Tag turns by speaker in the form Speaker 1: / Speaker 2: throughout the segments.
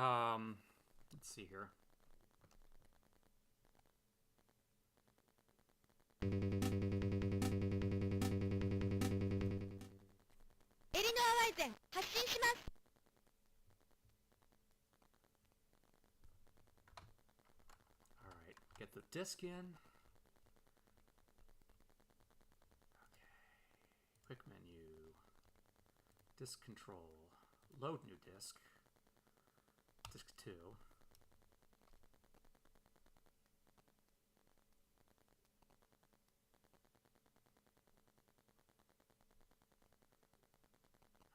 Speaker 1: Let's see here. Alright, get the disc in. Okay. Quick menu. Disk control. Load new disk. Disk 2.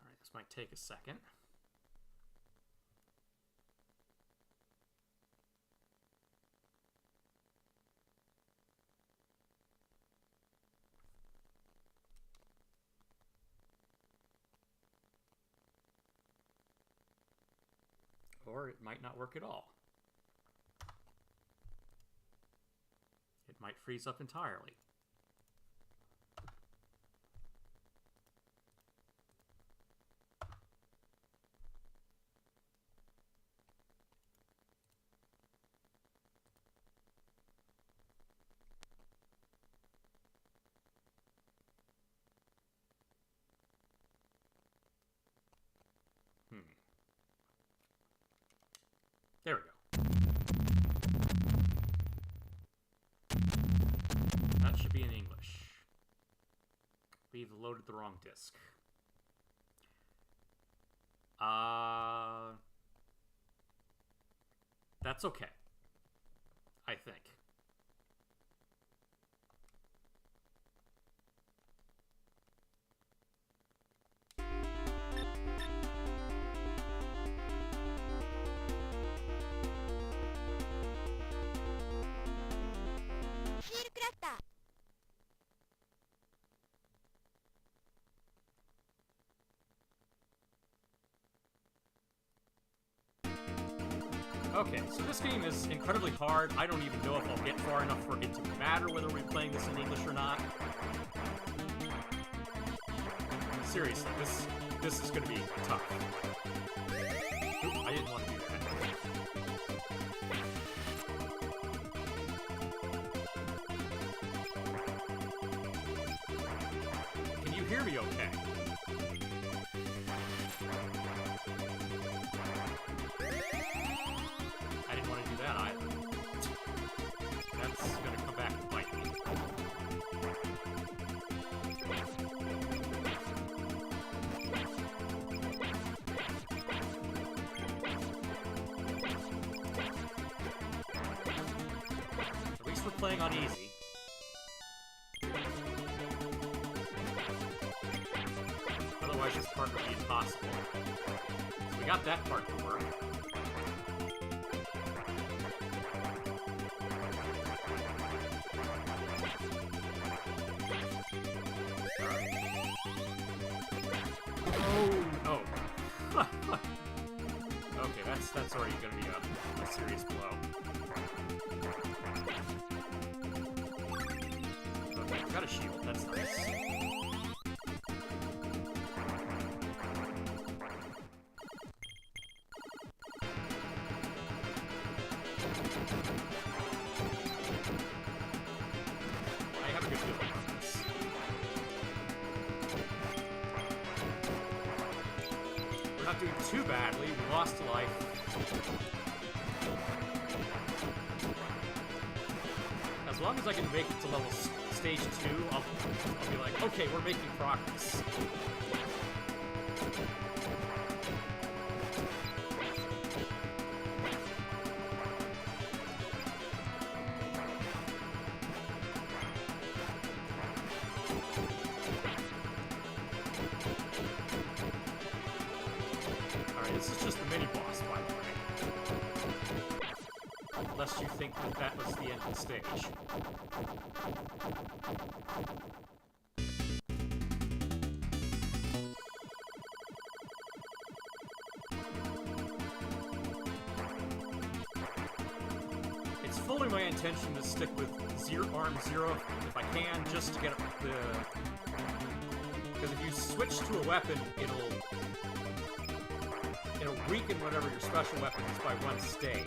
Speaker 1: Alright, this might take a second. Or it might not work at all. It might freeze up entirely. There we go. That should be in English. We've loaded the wrong disk. That's okay. I think. Okay, so this game is incredibly hard. I don't even know if I'll get far enough for it to matter whether we're playing this in English or not. Seriously, this is going to be tough. Oop, I didn't want to do that. Can you hear me okay? I didn't want to do that either. That's gonna come back and bite me. At least we're playing on easy. Otherwise this part would be impossible. So we got that part to work. Oh. Okay, that's already gonna be a serious blow. Okay, got a shield, that's nice. I have a good feeling about this. Not doing too badly. We lost a life. As long as I can make it to level stage 2, I'll be like, okay, we're making progress. This is just the mini-boss, by the way. Unless you think that was the end of the stage. It's fully my intention to stick with Arm Zero if I can, just to get up the... Because if you switch to a weapon, it'll it'll weaken whatever your special weapon is by one stage.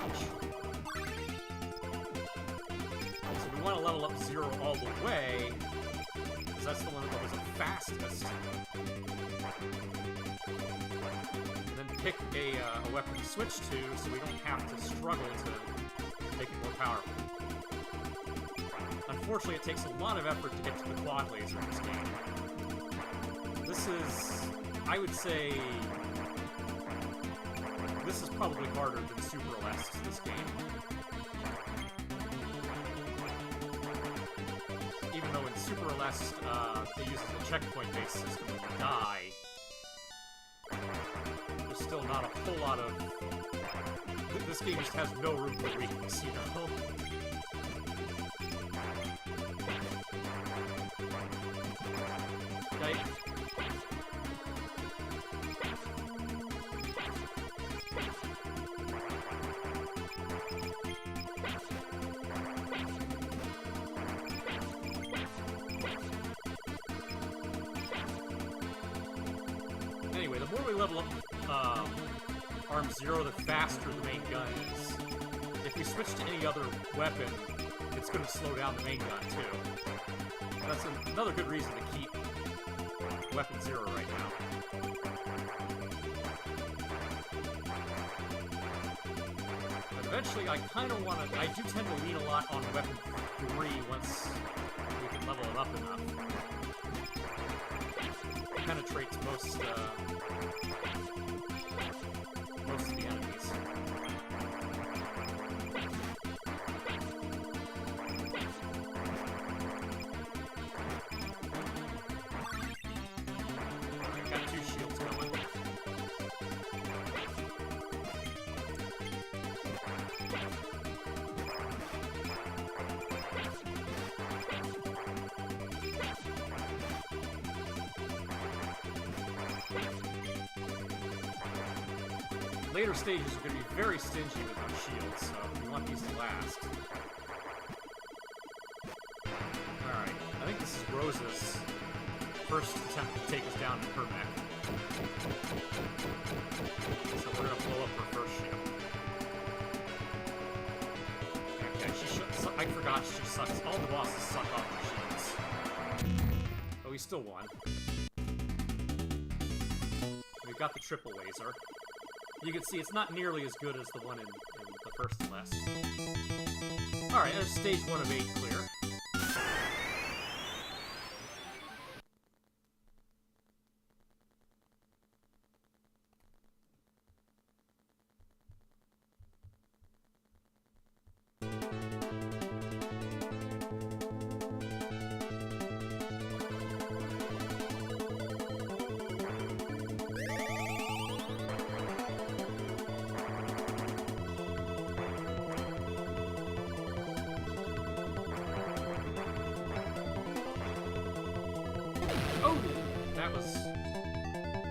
Speaker 1: So we want to level up 0 all the way, because that's the one that goes the fastest. And then pick a weapon to switch to, so we don't have to struggle to make it more powerful. Unfortunately, it takes a lot of effort to get to the quad laser in this game. This is, I would say, this is probably harder than Super Aleste, this game. Even though in Super Aleste, they use a checkpoint-based system when you die, there's still not a whole lot of... This game just has no room for weakness, you know? Okay. Anyway, the more we level up Arm 0, the faster the main gun is. If we switch to any other weapon, it's going to slow down the main gun, too. That's another good reason to keep Weapon 0 right now. But eventually, I kind of want to... I do tend to lean a lot on Weapon 3 once we can level it up enough. It penetrates most of the enemies. Got 2 shields going. Later stages are going to be very stingy with our shields, so we want these to last. Alright, I think this is Rose's first attempt to take us down in her mech. So we're going to blow up her first ship. Okay, I forgot she sucks. All the bosses suck off her shields. But we still won. We've got the triple laser. You can see it's not nearly as good as the one in the first Aleste. Alright, there's stage 1 of 8 clear.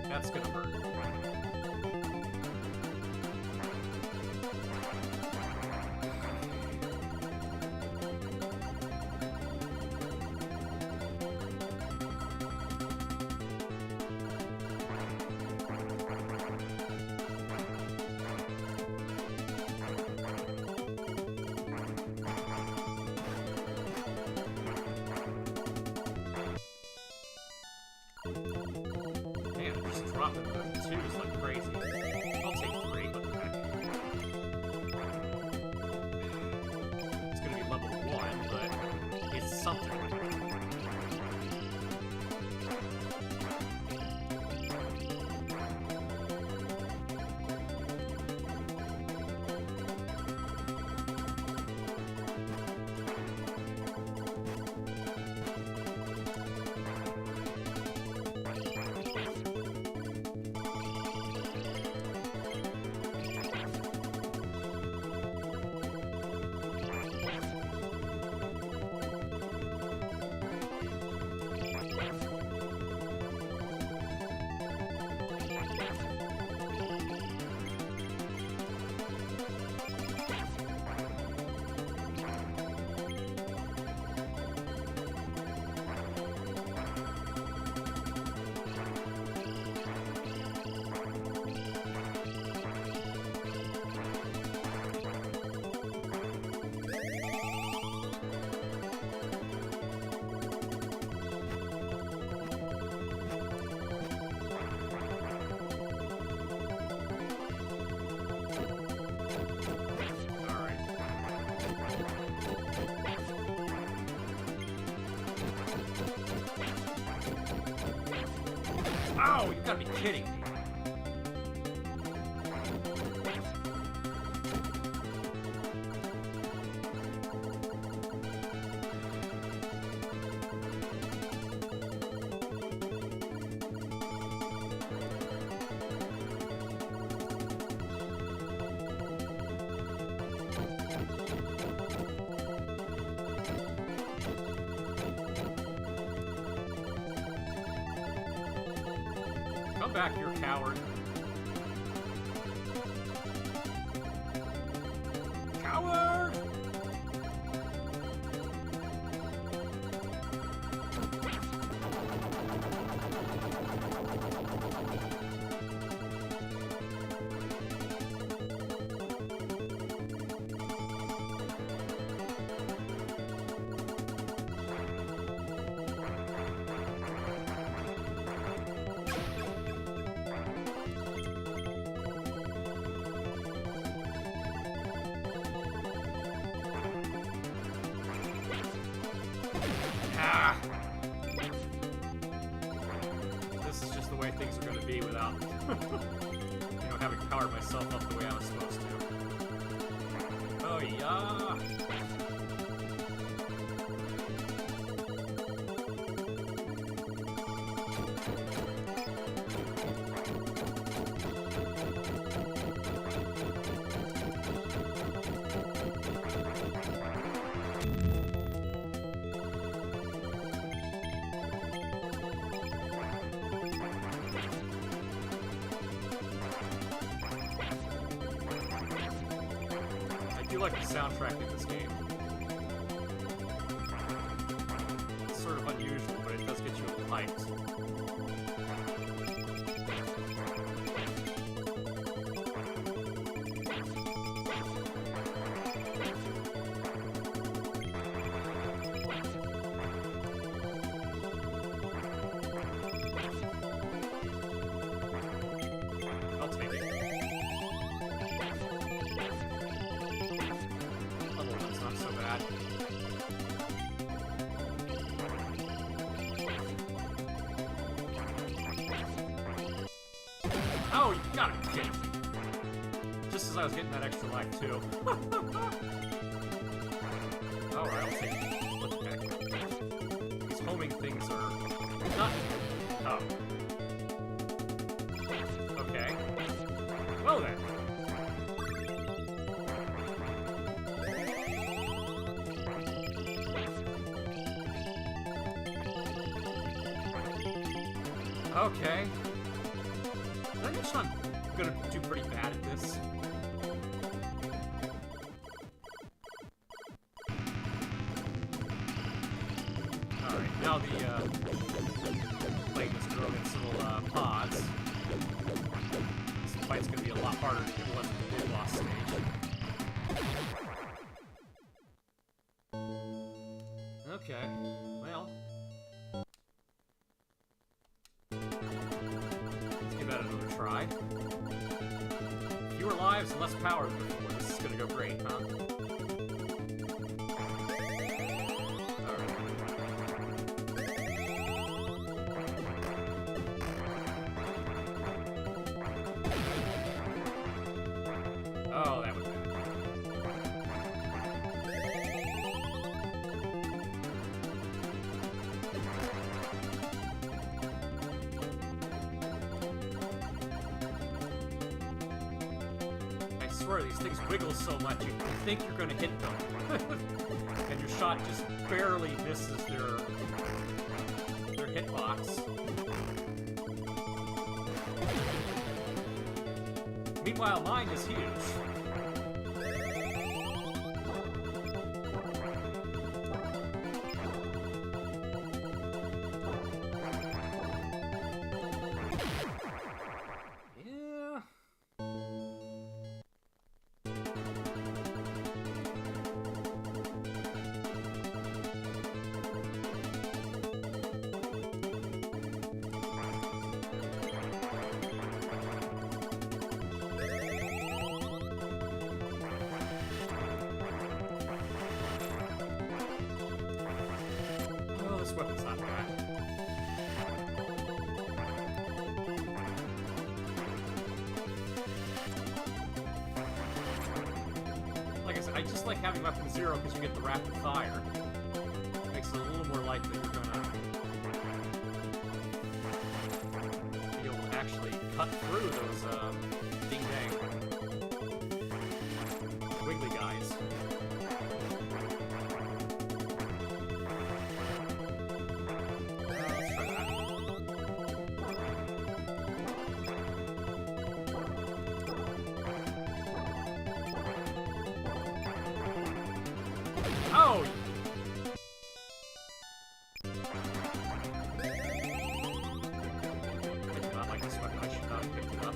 Speaker 1: That's gonna hurt. Dropping the 2s like crazy. I'll take 3, what the heck. It's gonna be level 1, but it's something. Oh, you gotta be kidding me. Come back, you coward. Coward! This is just the way things are going to be without, you know, having powered myself up the way I was supposed to. Oh, yeah! I do like the soundtrack in this game. It's sort of unusual, but it does get you a little hyped. I'll take it. Not so bad. Oh, you gotta be kidding me. Just as I was getting that extra life, too. Alright, I'll take it. What the heck? These homing things are not... Oh. Okay. Well then. Okay. I guess I'm gonna do pretty bad at this. Alright, now the plate is thrown in some little pods. This fight's gonna be a lot harder to get left in the mid-boss stage. Okay, well. That another try. Fewer lives and less power than before. This is gonna go great, huh? Alright. Oh, that was bad. I swear, these things wiggle so much you think you're gonna hit them. And your shot just barely misses their hitbox. Meanwhile, mine is huge. This weapon's not bad. like having weapon 0 because you get the rapid fire. Makes it a little more likely you're gonna be able to actually cut through those ding-dang wiggly guys. Let's try that. Oh! I do not like this weapon. I should not have picked it up.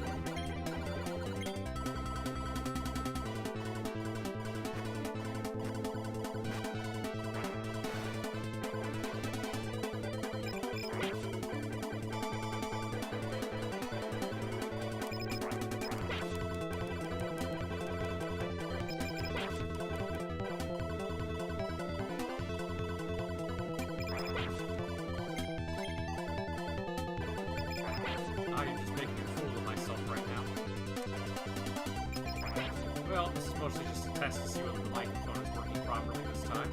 Speaker 1: You're just making a fool of myself right now. Well, this is mostly just a test to see whether the microphone is working properly this time.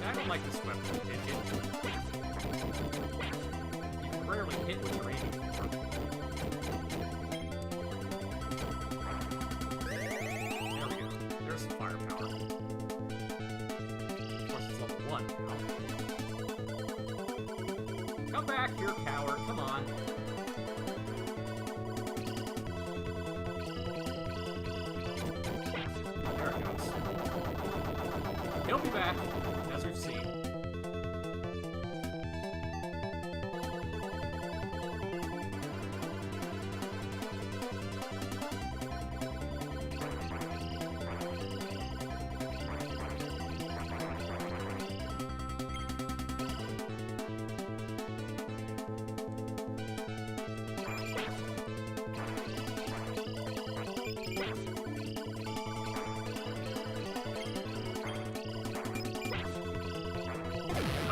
Speaker 1: I don't like this weapon. You can rarely hit what you're aiming for. There we go. There's some firepower. Of course, it's level 1 now. Come back here, coward. Come on. There it goes. He'll be back, as we've seen.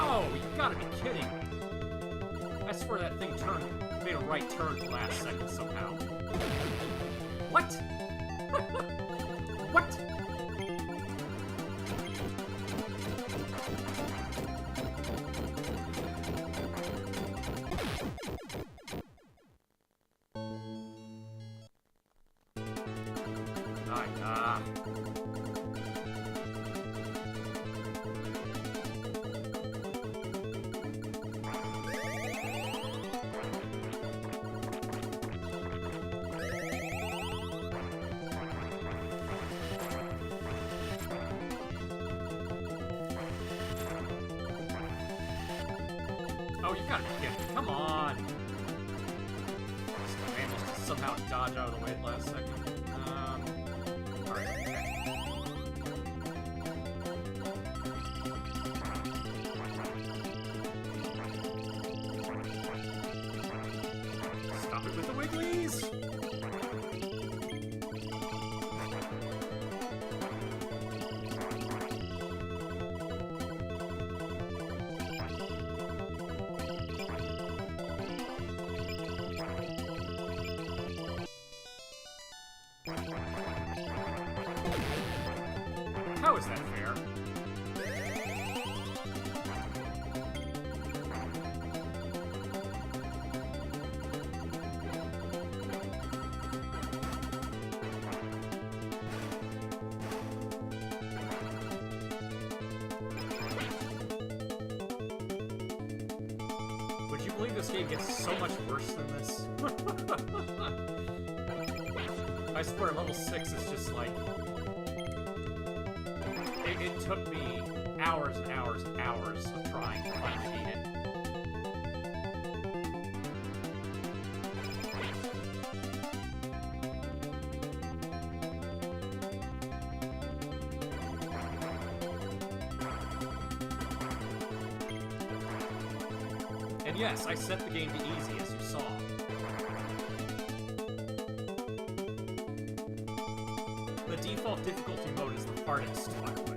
Speaker 1: Oh, you gotta be kidding me. I swear that thing made a right turn at the last second somehow. What? What? Oh, you gotta be kidding me. Come on! Just managed to somehow dodge out of the way at the last second. Alright, okay. Stop it with the wigglies! How is that fair? Would you believe this game gets so much worse than this? I swear, level 6 is just like... It took me hours and hours and hours of trying to finally beat it. And yes, I set the game to easy, as you saw. The default difficulty mode is the hardest, by the way.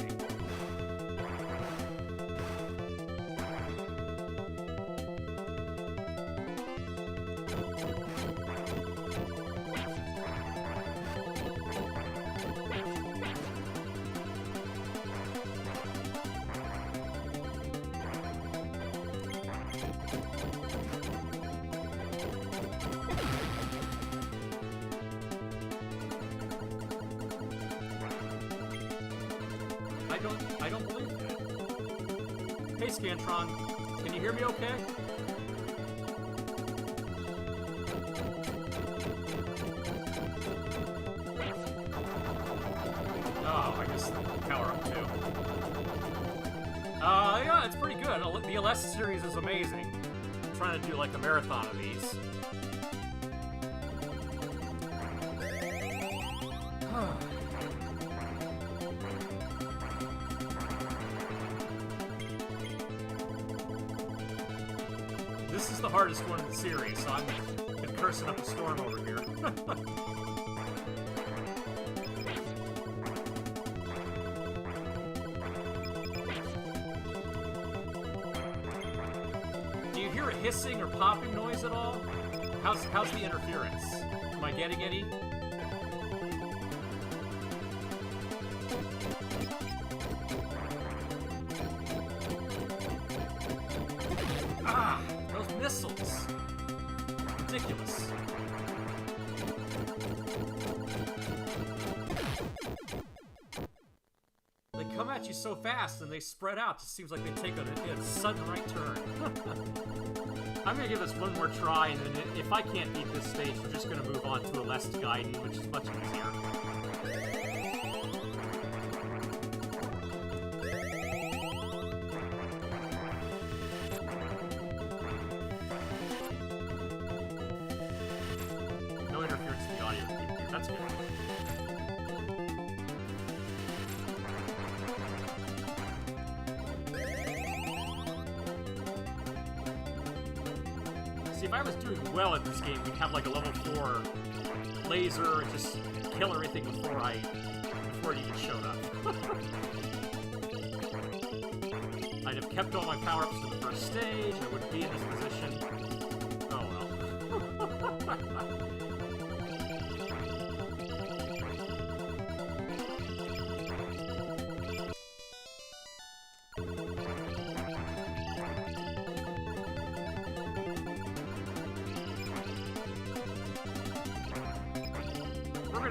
Speaker 1: I don't believe that. Hey, Scantron, can you hear me okay? Oh, I guess power up too. Yeah, it's pretty good. The Aleste series is amazing. I'm trying to do like a marathon of these. This is the hardest one in the series, so I'm been cursing up a storm over here. Do you hear a hissing or popping noise at all? How's the interference? Am I getting any? Missiles. Ridiculous. They come at you so fast and they spread out. It just seems like they take a sudden right turn. I'm gonna give this one more try, and then if I can't beat this stage, we're just gonna move on to Aleste Gaiden, which is much easier. That's good. See, if I was doing well at this game, we'd have like a level 4 laser and just kill everything before it even showed up. I'd have kept all my power-ups to the first stage, I wouldn't be in this position. Oh well.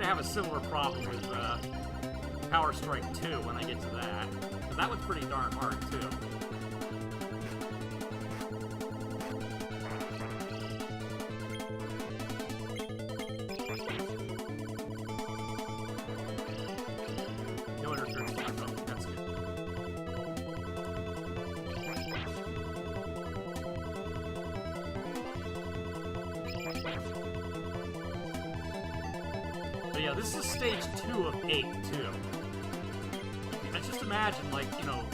Speaker 1: Have a similar problem with Power Strike 2 when I get to that, because that one's pretty darn hard too. No interference. Oh, that's good. But yeah, this is stage 2 of 8, too. I just imagine, like, you know,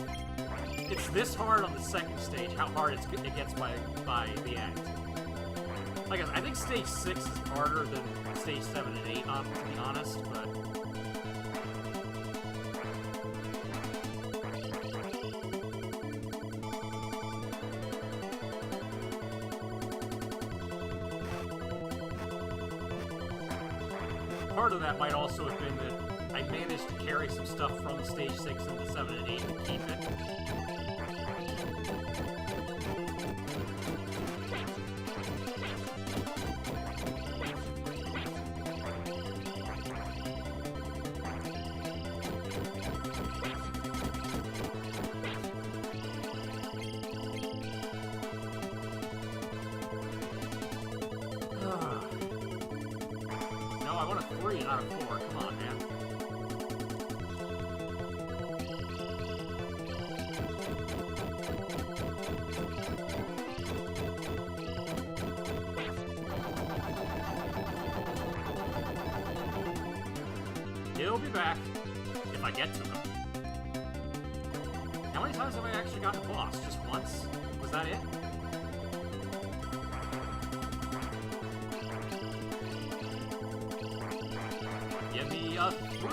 Speaker 1: it's this hard on the second stage, how hard it gets by the end. Like I think stage 6 is harder than stage 7 and 8, to be honest, but... Part of that might also have been that I managed to carry some stuff from stage 6 into 7 and 8 and keep it. I want a 3, not a 4. Come on, man. He'll be back if I get to him. How many times have I actually gotten a boss? Just once? Was that it? a 3!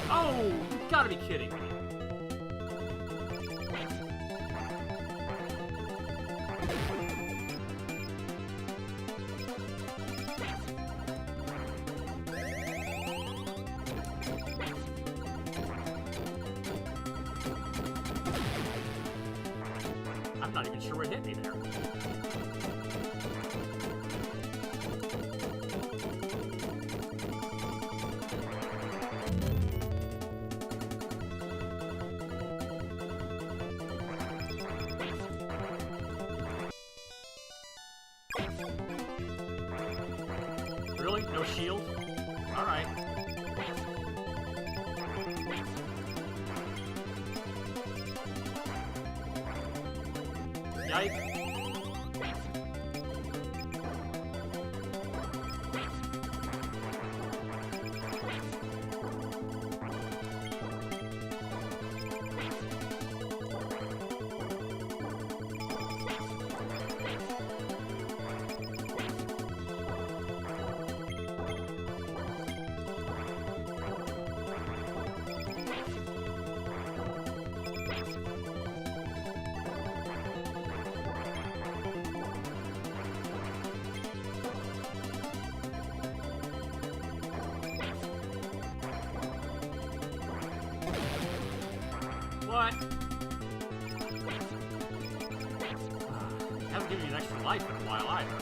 Speaker 1: Oh, you gotta be kidding me. I'm not even sure what hit me there. Really? No shield? Alright. Yikes. What? Haven't given you an extra life in a while either.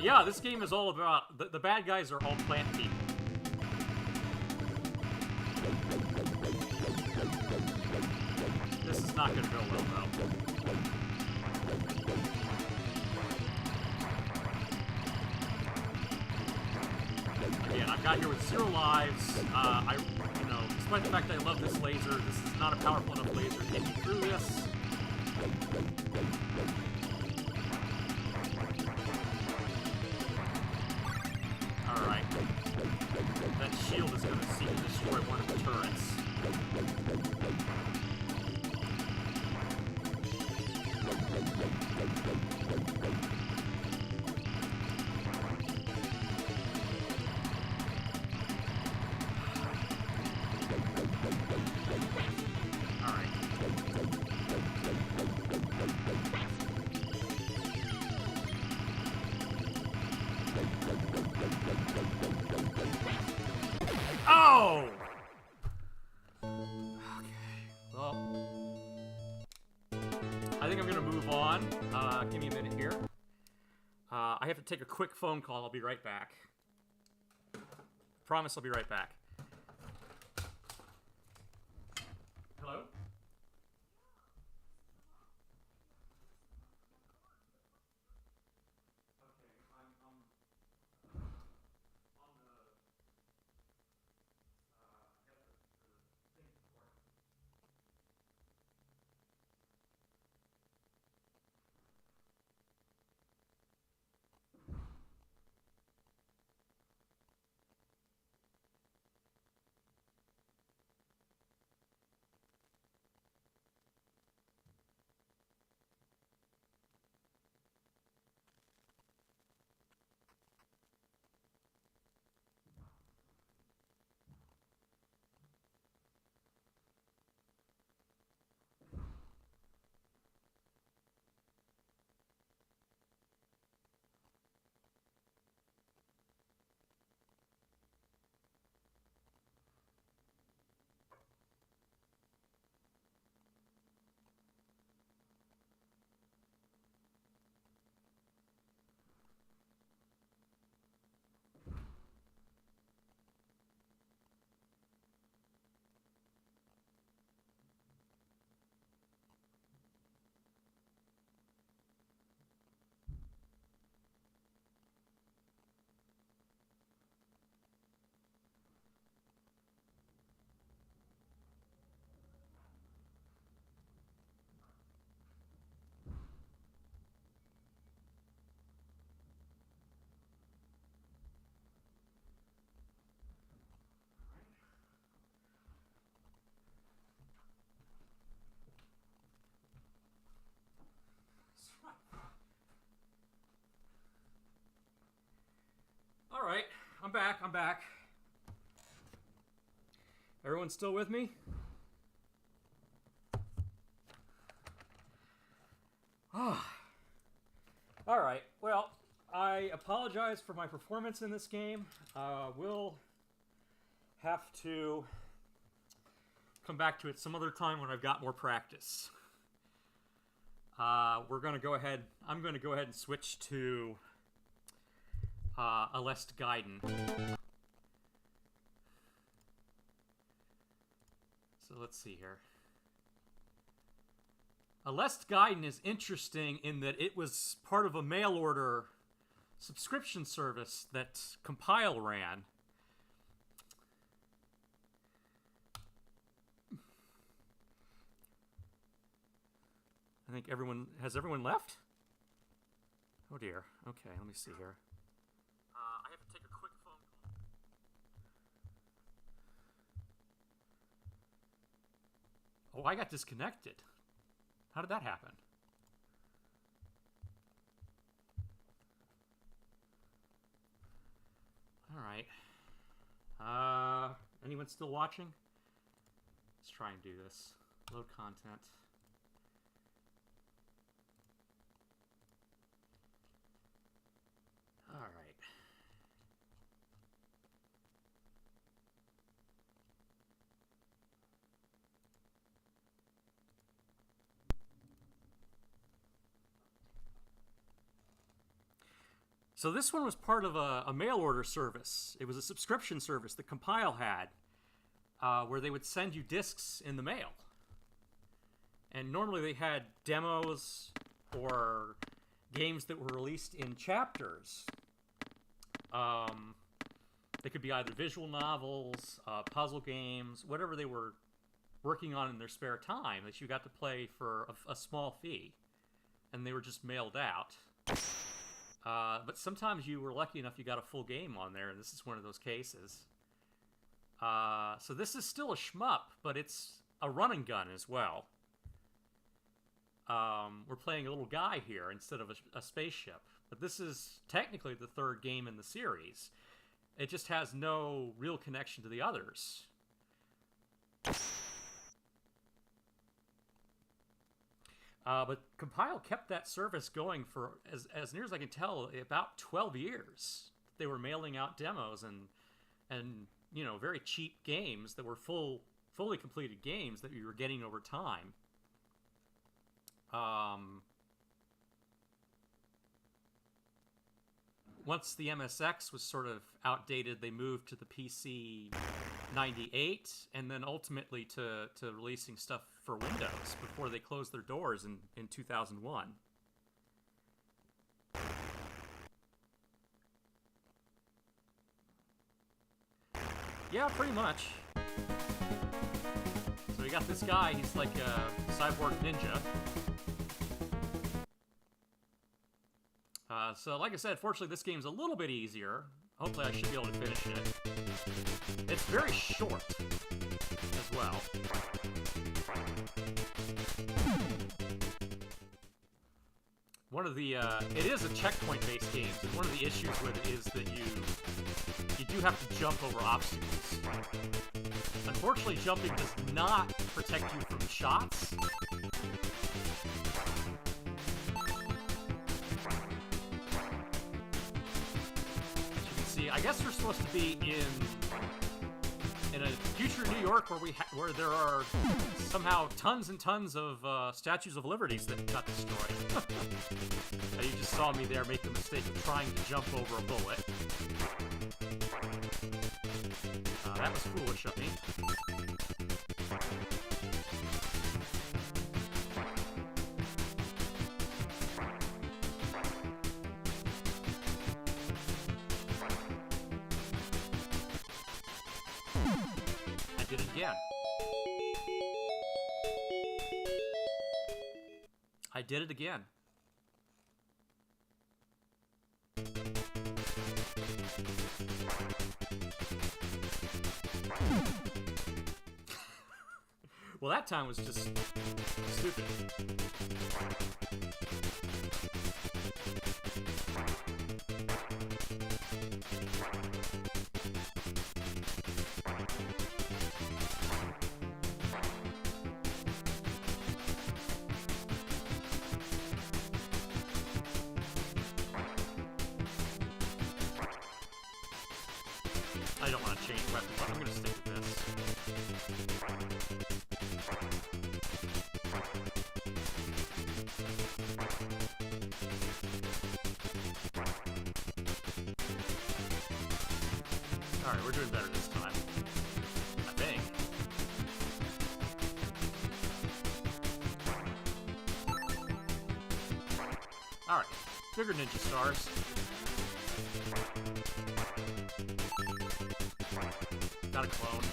Speaker 1: Yeah, this game is all about... The bad guys are all plant people. This is not going to go well, though. Again, I've got here with 0 lives. You know, despite the fact that I love this laser, this is not a powerful enough laser to get me through this. Alright. That shield is going to seek to destroy one of the turrets. Oh! Okay, well... I think I'm gonna move on. Give me a minute here. I have to take a quick phone call. I'll be right back. Promise I'll be right back. Hello? I'm back. Everyone still with me? Alright, well, I apologize for my performance in this game. We'll have to come back to it some other time when I've got more practice. I'm going to go ahead and switch to Aleste Gaiden. So let's see here. Aleste Gaiden is interesting in that it was part of a mail-order subscription service that Compile ran. I think has everyone left? Oh dear. Okay, let me see here. I have to take a quick phone call. Oh, I got disconnected. How did that happen? All right. Anyone still watching? Let's try and do this. Load content. All right. So this one was part of a mail order service. It was a subscription service that Compile had, where they would send you discs in the mail. And normally they had demos or games that were released in chapters. They could be either visual novels, puzzle games, whatever they were working on in their spare time that you got to play for a small fee. And they were just mailed out. But sometimes you were lucky enough you got a full game on there, and this is one of those cases. So this is still a shmup, but it's a run and gun as well. We're playing a little guy here instead of a spaceship. But this is technically the third game in the series. It just has no real connection to the others. But Compile kept that service going for, as near as I can tell, about 12 years. They were mailing out demos and you know, very cheap games that were fully completed games that you were getting over time. Once the MSX was sort of outdated, they moved to the PC 98, and then ultimately to releasing stuff for Windows before they closed their doors in 2001. Yeah, pretty much. So you got this guy, he's like a cyborg ninja. So like I said, fortunately this game's a little bit easier. Hopefully I should be able to finish it. It's very short as well. One of the, it is a checkpoint-based game, and one of the issues with it is that you do have to jump over obstacles. Unfortunately, jumping does not protect you from shots. I guess we're supposed to be in a future New York where there are somehow tons and tons of statues of liberties that got destroyed. You just saw me there make the mistake of trying to jump over a bullet. That was foolish of me. I did it again. Well, that time was just stupid. I don't want to change weapons, but I'm going to stick with this. Alright, we're doing better this time. I think. Alright, bigger ninja stars. Got a clone.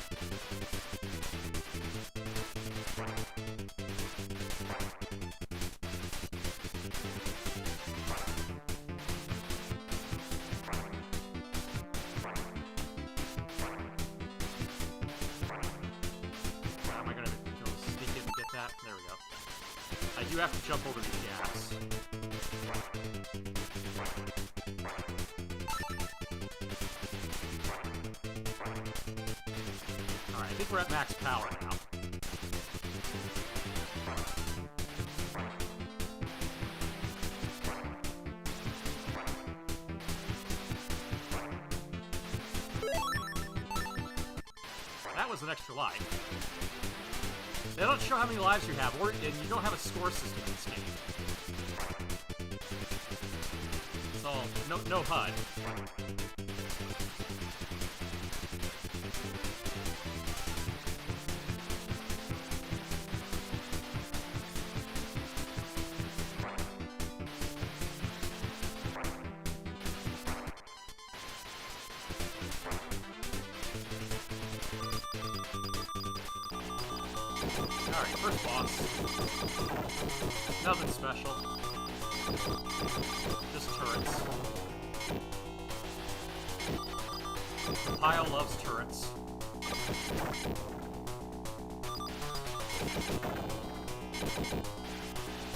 Speaker 1: Am I gonna sneak in and get that? There we go. I do have to jump over these gaps. Alright, I think we're at max power now. That was an extra life. They don't show how many lives you have, and you don't have a score system in this game. It's all no HUD. Alright, first boss. Nothing special. Just turrets. Pyle loves turrets.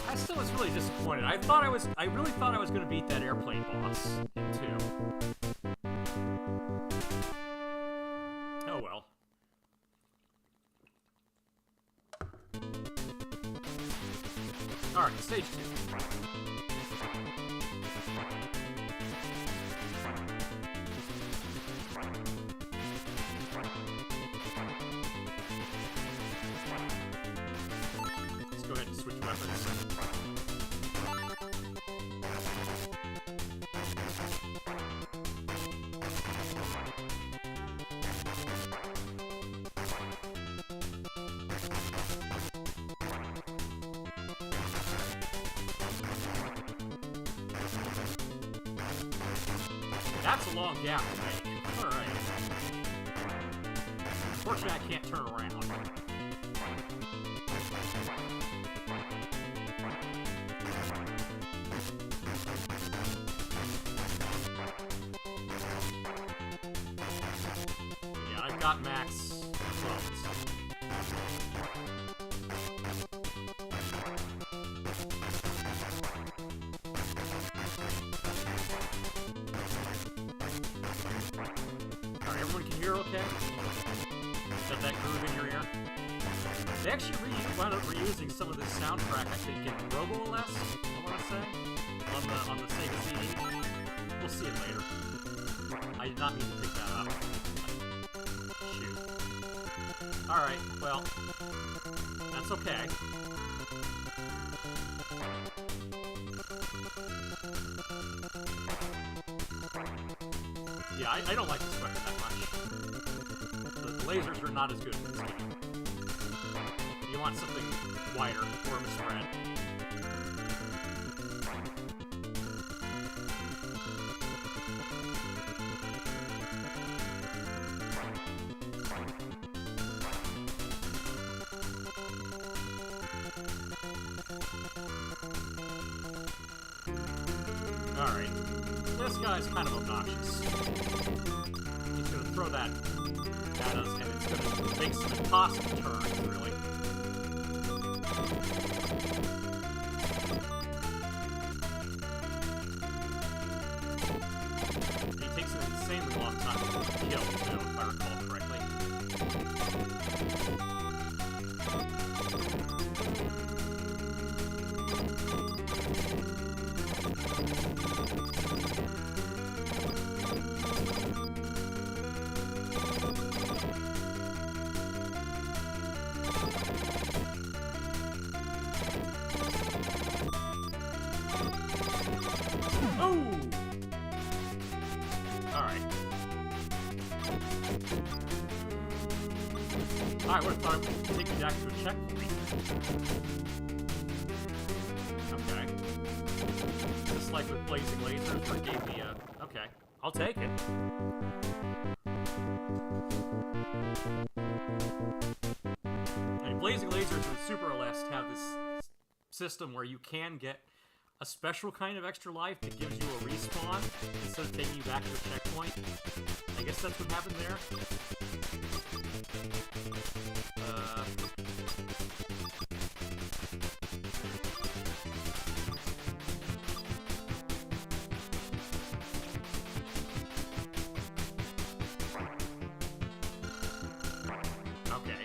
Speaker 1: I still was really disappointed. I really thought I was gonna beat that airplane boss in 2. Oh well. Alright, stage 2. Let's go ahead and switch weapons. That's a long gap to make. Alright. Unfortunately, I can't turn around. Yeah, I've got max clones. Alright, everyone can hear okay? Got that groove in your ear? They actually wound up reusing some of this soundtrack, I think, in Robo Aleste, I want to say, on the Sega CD. We'll see it later. I did not mean to pick that up. Shoot. Alright, well, that's okay. Yeah, I don't like this weapon that much. The lasers are not as good in this game. You want something wider, more of a spread. Alright. This guy's kind of obnoxious. He's gonna throw that at us, and it's gonna make some impossible turns, really. He takes an insanely long time to kill, too, if I recall correctly. I would have thought it would take you back to a checkpoint. Okay. Just like with blazing lasers, where it gave me a... Okay. I'll take it. I mean, blazing lasers and Super Aleste have this system where you can get a special kind of extra life that gives you a respawn instead of taking you back to a checkpoint. I guess that's what happened there. Okay.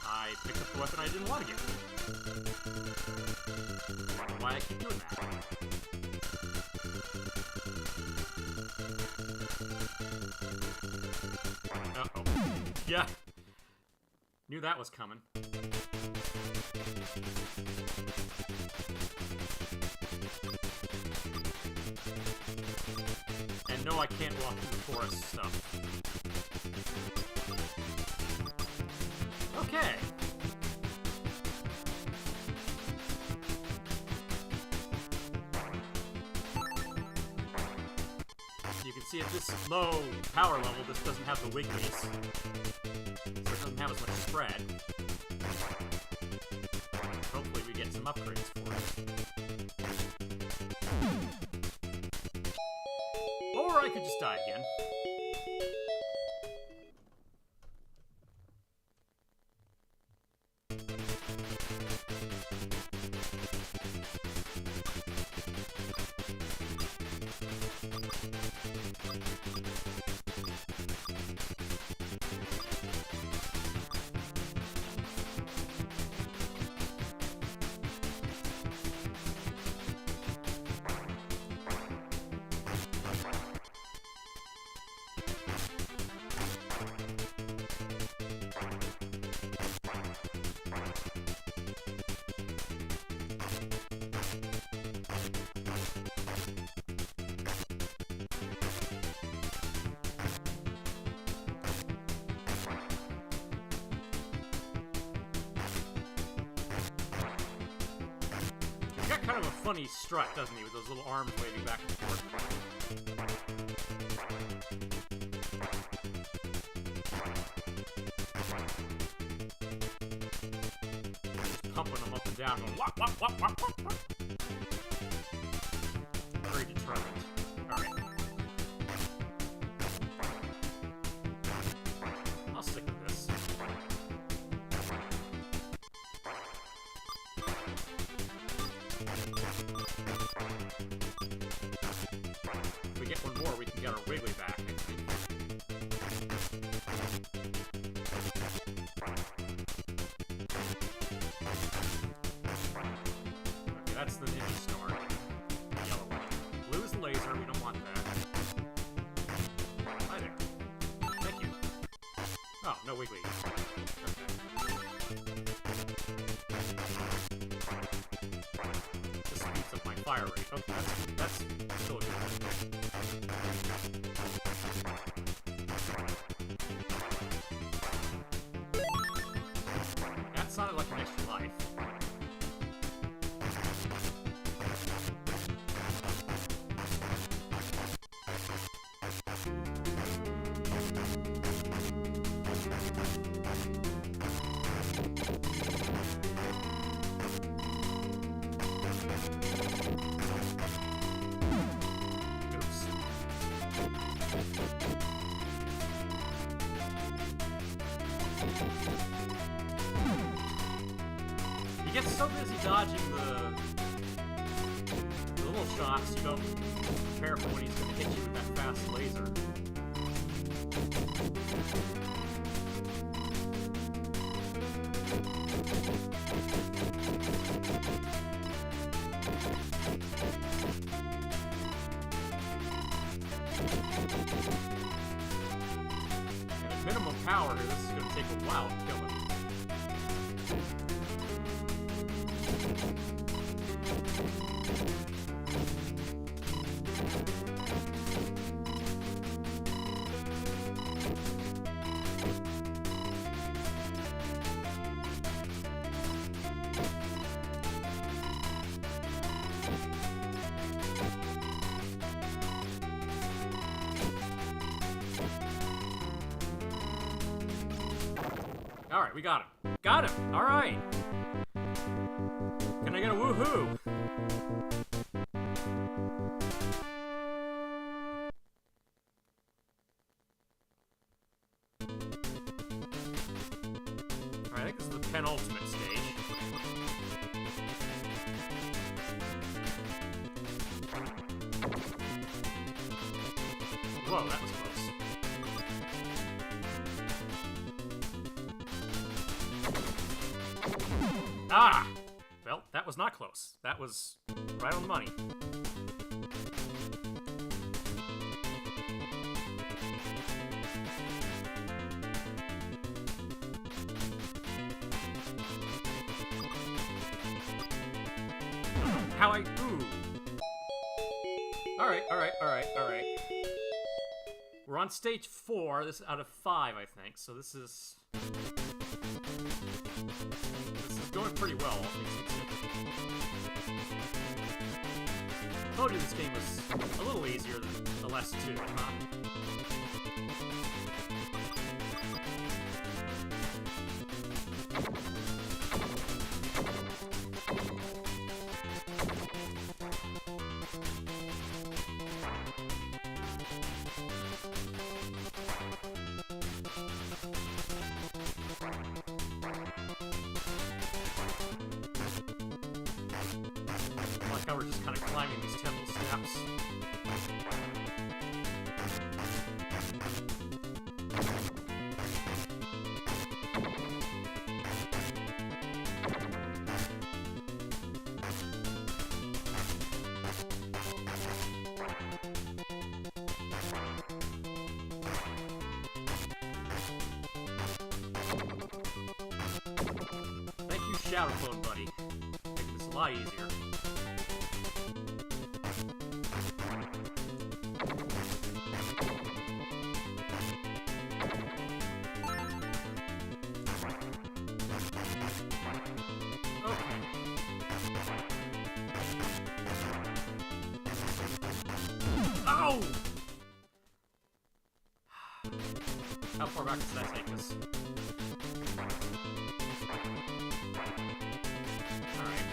Speaker 1: I picked up the weapon I didn't want to get. I don't know why I keep doing that. Uh-oh. Yeah. Knew that was coming. And no, I can't walk through the forest stuff. Okay. You can see at this low power level, this doesn't have the wigglies. So it doesn't have as much spread. Hopefully we get some upgrades for it. Or I could just die again. Kind of a funny strut, doesn't he, with those little arms waving back and forth. Just pumping them up and down, going wop, wop, wop, wop, wop, wop. Very determined. Alright. I'll stick with this. If we get one more, we can get our Wiggly back, I think. Okay, that's the Ninja Star. The yellow one. Blue is the laser, we don't want that. Hi there. Thank you. Oh, no Wiggly. This speeds up my fire rate. Okay, that's still good. That sounded like an extra life. You get so busy dodging the little shots, you don't prepare for when he's going to hit you with that fast laser. And at minimum power here, this is going to take a while to kill him. Alright, we got him. Got him! Alright! Can I get a woohoo? Alright, I think this is the penultimate stage. Whoa, that was close. Ah! Well, that was not close. That was right on the money. How I... Ooh. Alright, alright, alright, alright. We're on stage 4. This is out of 5, I think. So this is going pretty well, all things considered. I told you this game was a little easier than Aleste 2, huh? Now we're just kind of climbing these temple steps. Thank you, Shadow Clone Buddy. Making this a lot easier. Oh! How far back does that take us? Alright.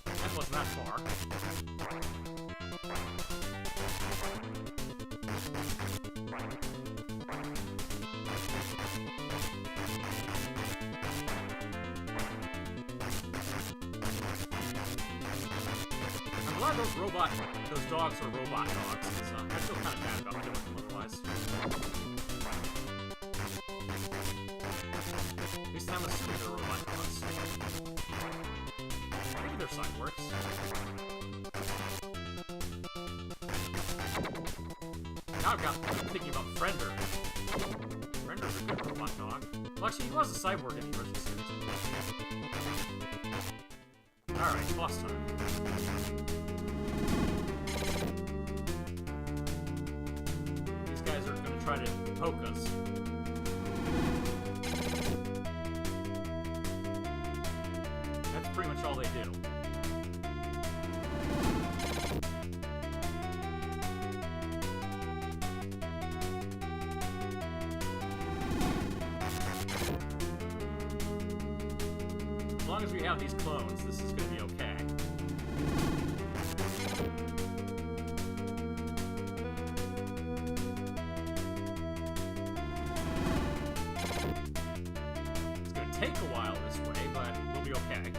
Speaker 1: That wasn't that far. I'm glad those dogs are robot dogs. I feel kind of bad about killing them otherwise. At least I'm assuming they're robot dogs. Maybe their side works. Now I've got thinking about Friender. Frender's a good robot dog. Well, actually, he was a cyborg in the original series. Alright, boss time. These guys are going to try to poke us. That's pretty much all they do. As long as we have these clones, this is going to be okay. It's going to take a while this way, but we'll be okay.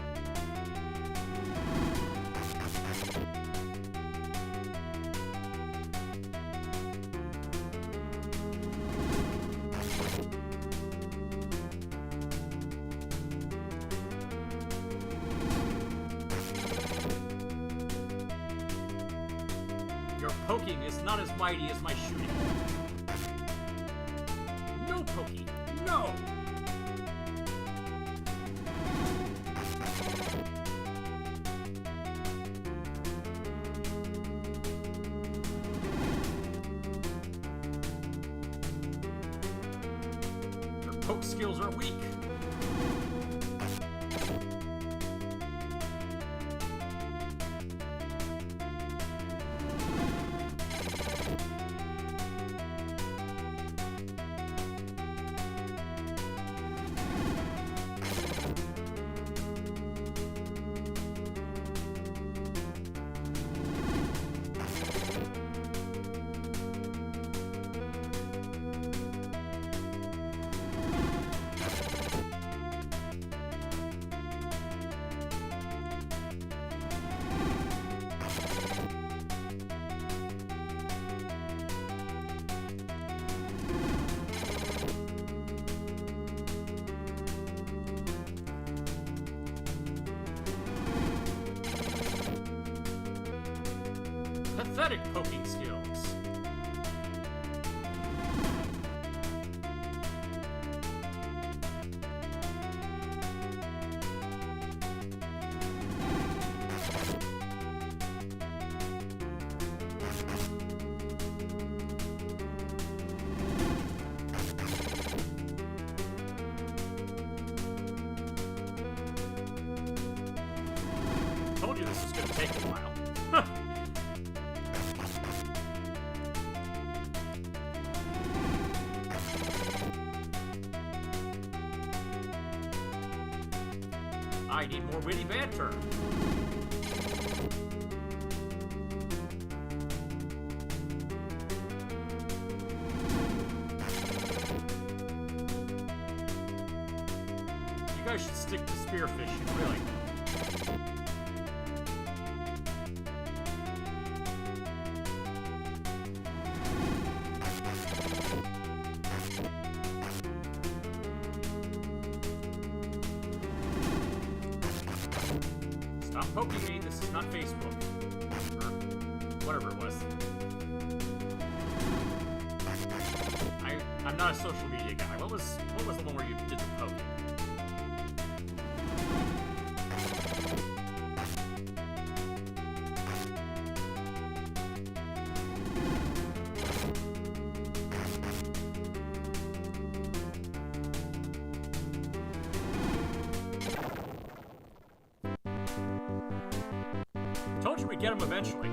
Speaker 1: Your poking is not as mighty as my shooting. No poking! No! poke skills are weak. Pathetic poking skills. Told you this was gonna take a while. I need more witty banter. You guys should stick to spearfishing, really. Stop poking me, this is not Facebook. Or whatever it was. I'm not a social media guy. What was the one where you did the poking? Told you we'd get him eventually.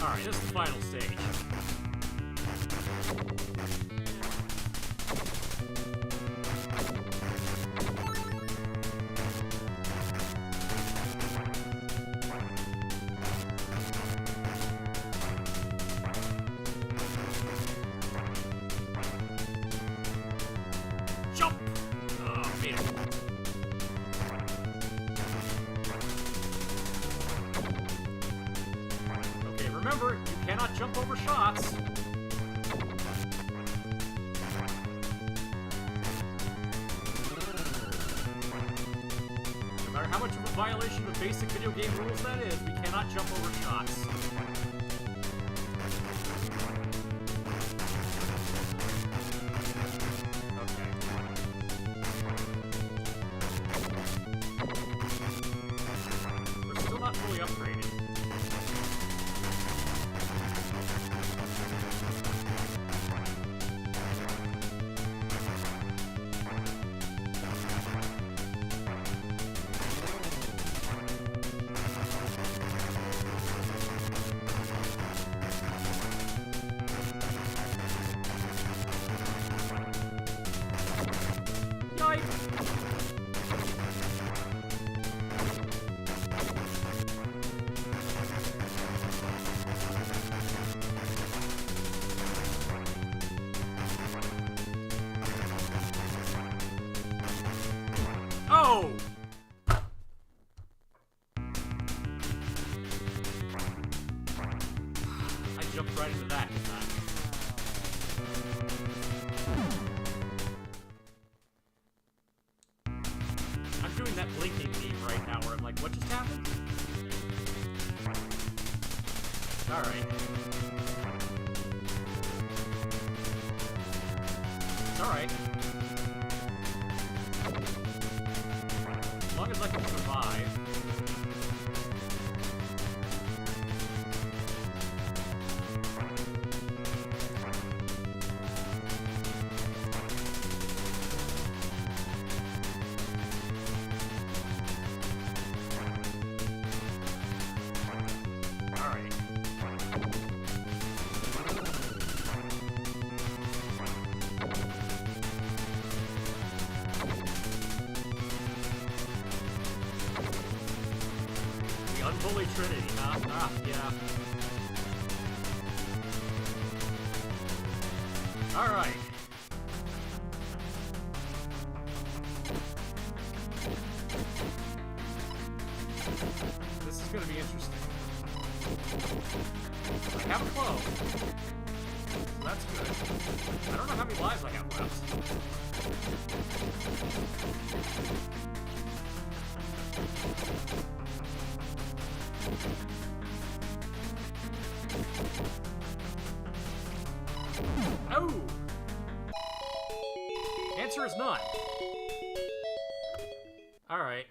Speaker 1: Alright, this is the final stage. Jump! Oh, made it. Okay, remember, you cannot jump over shots. No matter how much of a violation of basic video game rules that is, we cannot jump over shots. Upgraded. Oh! I jumped right into that. I'm doing that blinking meme right now where I'm like, what just happened? Alright. It's alright. As long as I can survive. Trinity, huh? Ah, yeah. Alright. This is gonna be interesting. I have a clone. So that's good. I don't know how many lives I have left. Oh! Answer is none. Alright.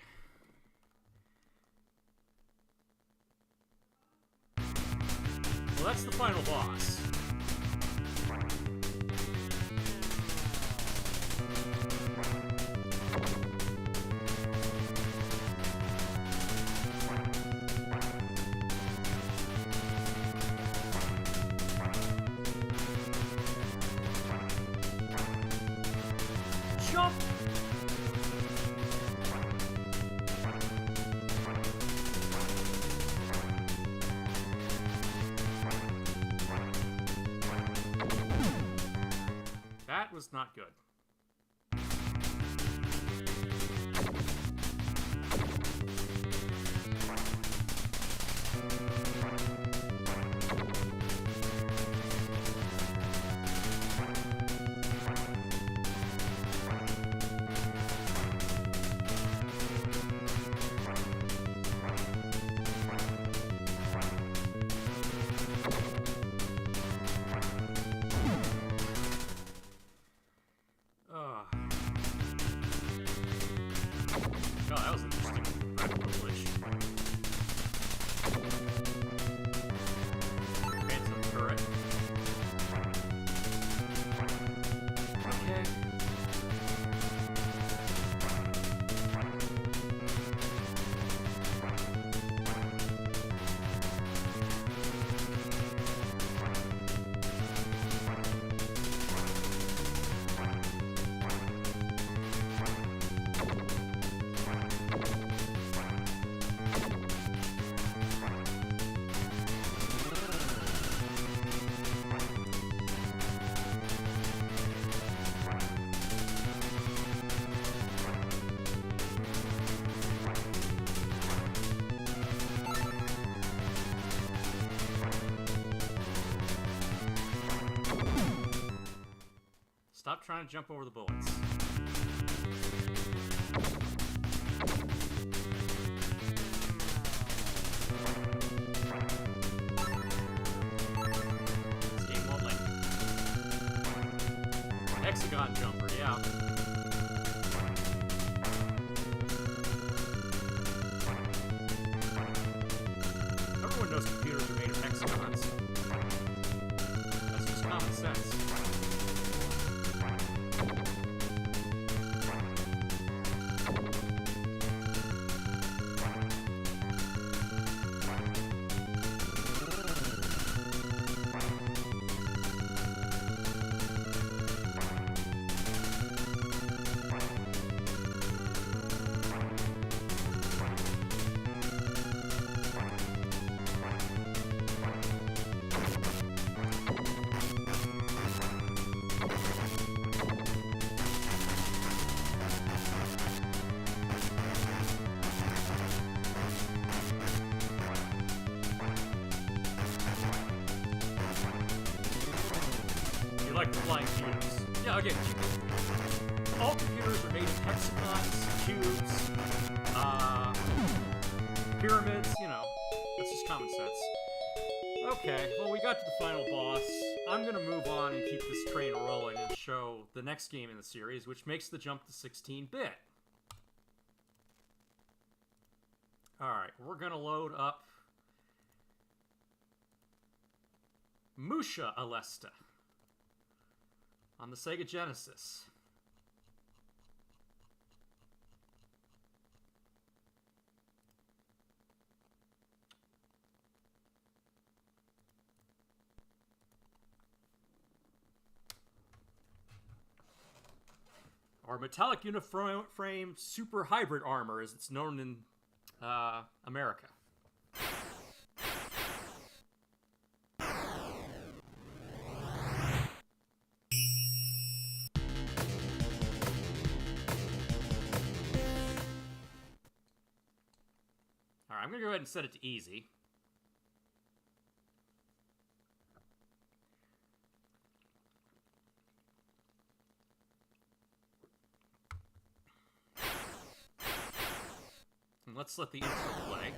Speaker 1: Well, that's the final boss. Jump! That was not good. Oh, that was interesting. Glitch. Phantom turret. Okay. Stop trying to jump over the bullets. This game won't let me. Hexagon jumper, yeah. Everyone knows computers are made of hexagons. That's just common sense. Like the flying cubes. Yeah, again, all computers are made of hexagons, cubes, pyramids, you know. That's just common sense. Okay, well, we got to the final boss. I'm gonna move on and keep this train rolling and show the next game in the series, which makes the jump to 16-bit. Alright, we're gonna load up Musha Aleste on the Sega Genesis. Or metallic uniform super hybrid armor, as it's known in America. I'm gonna go ahead and set it to easy. And let's let the intro play.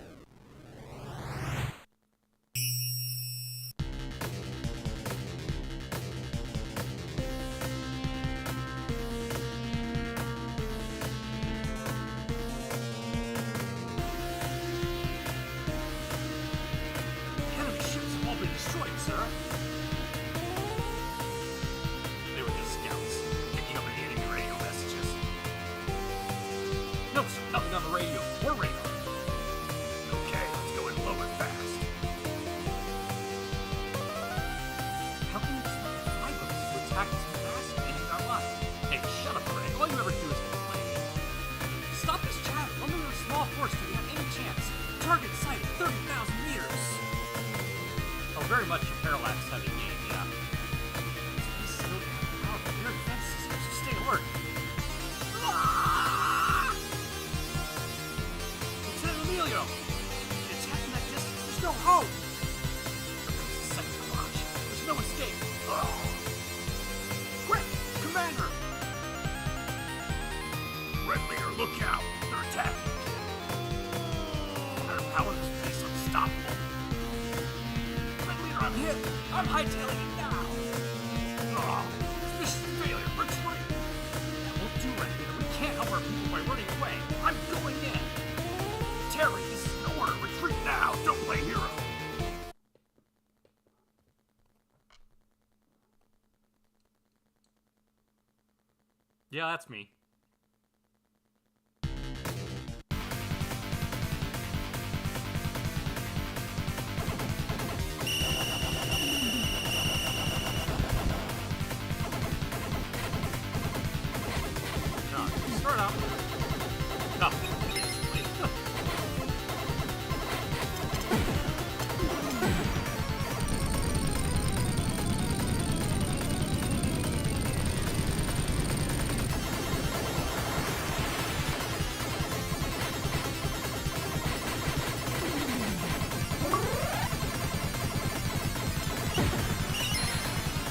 Speaker 1: Very much a parallax heavy game, yeah. It's so powerful. Your defense systems, so stay alert. Lieutenant Emilio! It's attacking that distance. There's no hope! Here comes the second barrage. There's no escape. Quick! Commander! Red leader, look out! They're attacking. Their power is place unstoppable. I'm hit! I'm hightailing it now! This is failure! Retreat! That won't do anything. We can't help our people by running away. I'm going in! Terry, this is an order. Retreat now! Don't play hero! Yeah, that's me. Start out. Nothing.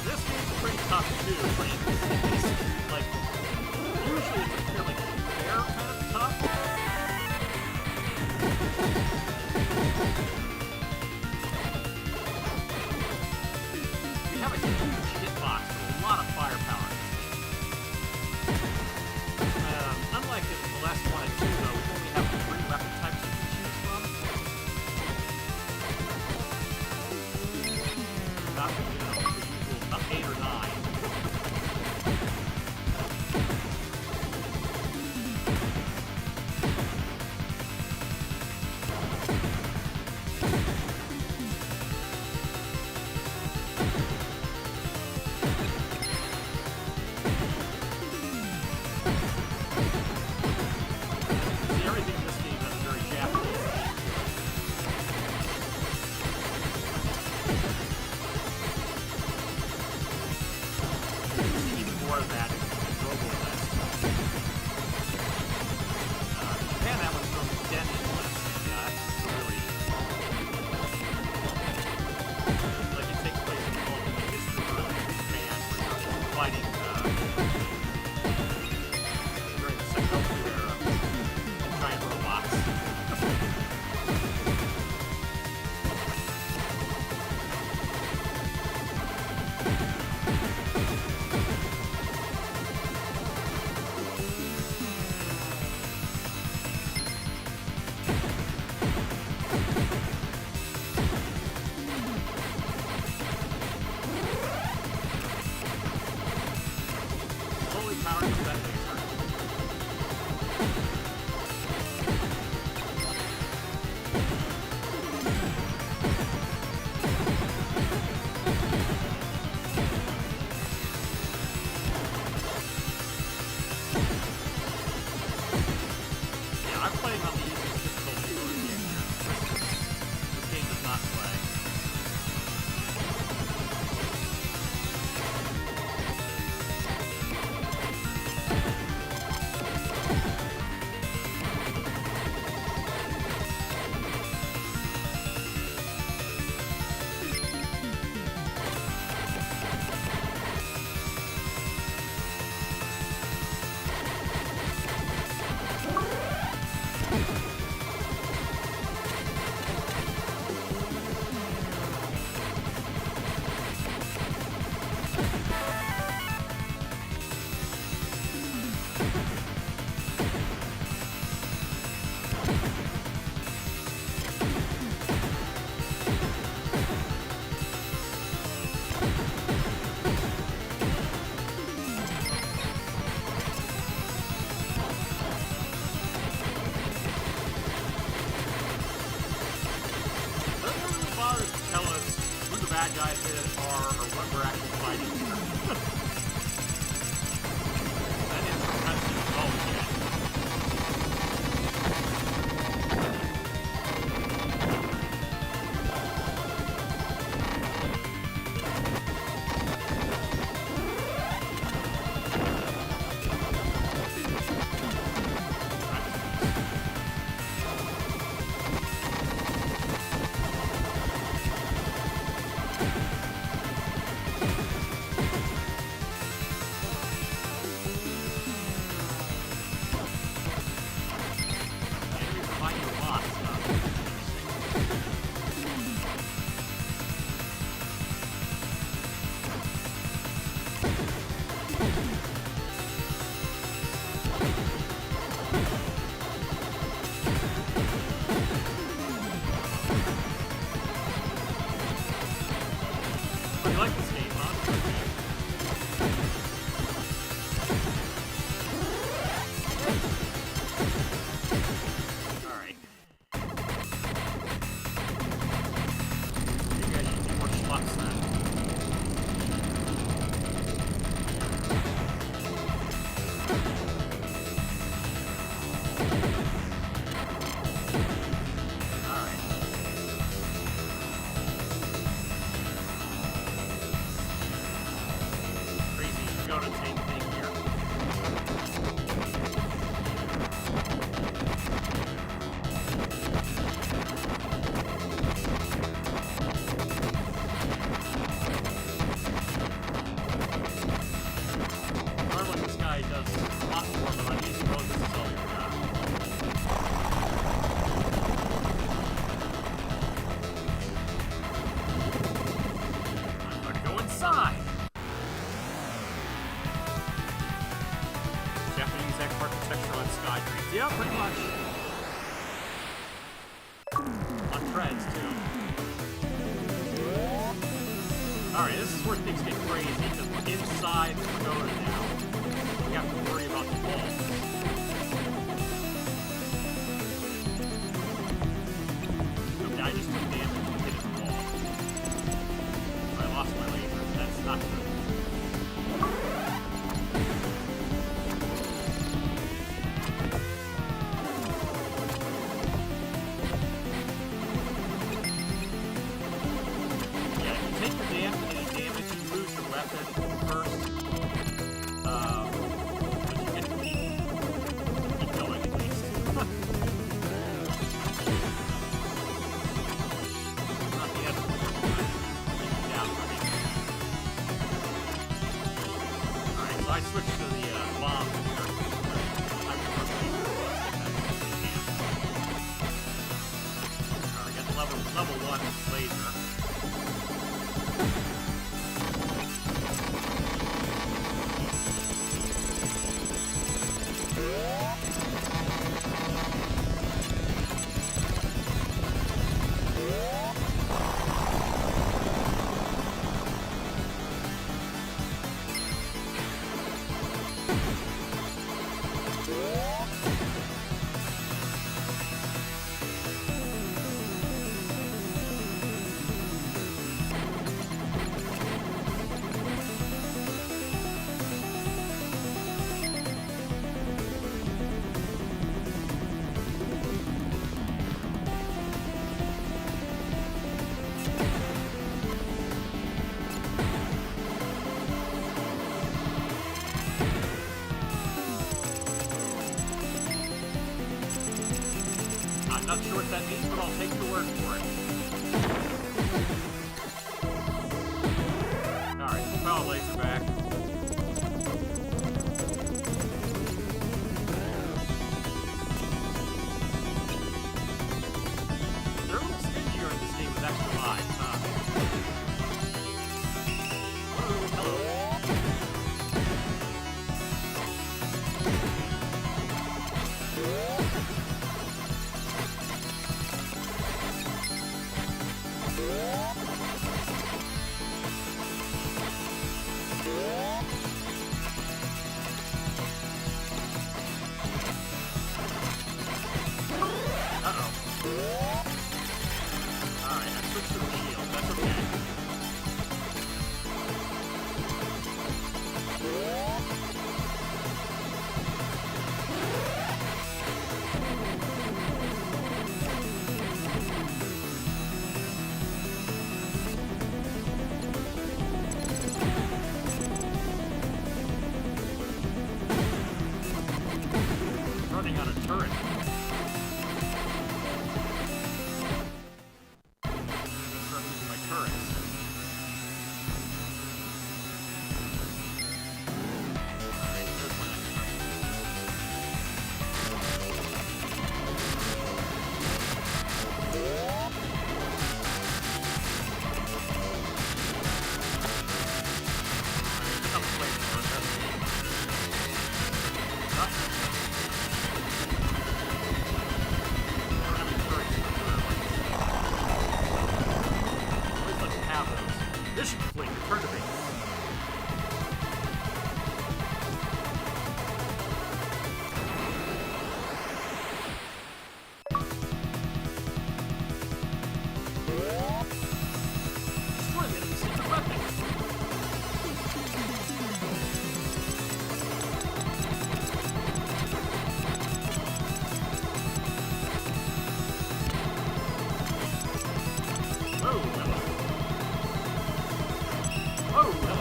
Speaker 1: This game's pretty tough too. Like, usually it's fairly fair kind of tough. We have a huge hitbox with a lot of firepower. Unlike in the last 1 and 2, though, we only have 3 weapon types we can choose from. Not, the usual 8 or 9. Everything in this game is very Japanese. Even more of that in Robo-West. Japan, that one's from Denny West. Yeah, that's really... like it takes place in all the history of Japan, where you're fighting during the Second World War era. Giant robots. Holy power of that laser. You like this game, huh? Alright. Maybe I should do more schlucks then. Alright. Crazy Yoda tank thing here. Normally this guy does a lot more, but on easy mode this is all you've got. I'm gonna go inside! Japanese architecture on Sky Dreams. Yeah, pretty much. On treads, too. Alright, this is where things get crazy, because we're inside the pagoda now. We have to worry about the wall. Okay, I just took damage from hitting the wall. I lost my laser. That's not good. Yeah, if you take the any damage, you lose your weapon first. But you can keep going at least. Not the end of the world, but keep it down for me. Alright, so I switched to the bomb here. I prefer the Alright, got the level 1 laser. I'm not sure what that means, but I'll take your word for it. Alright, full power laser back. They're a little stingier in this game with extra lives, huh? Oh, hello. Alright, I switched to the shield. That's okay. Running on a turret. Start using my turrets. Alright, there's one extra. Alright, Oh, hello.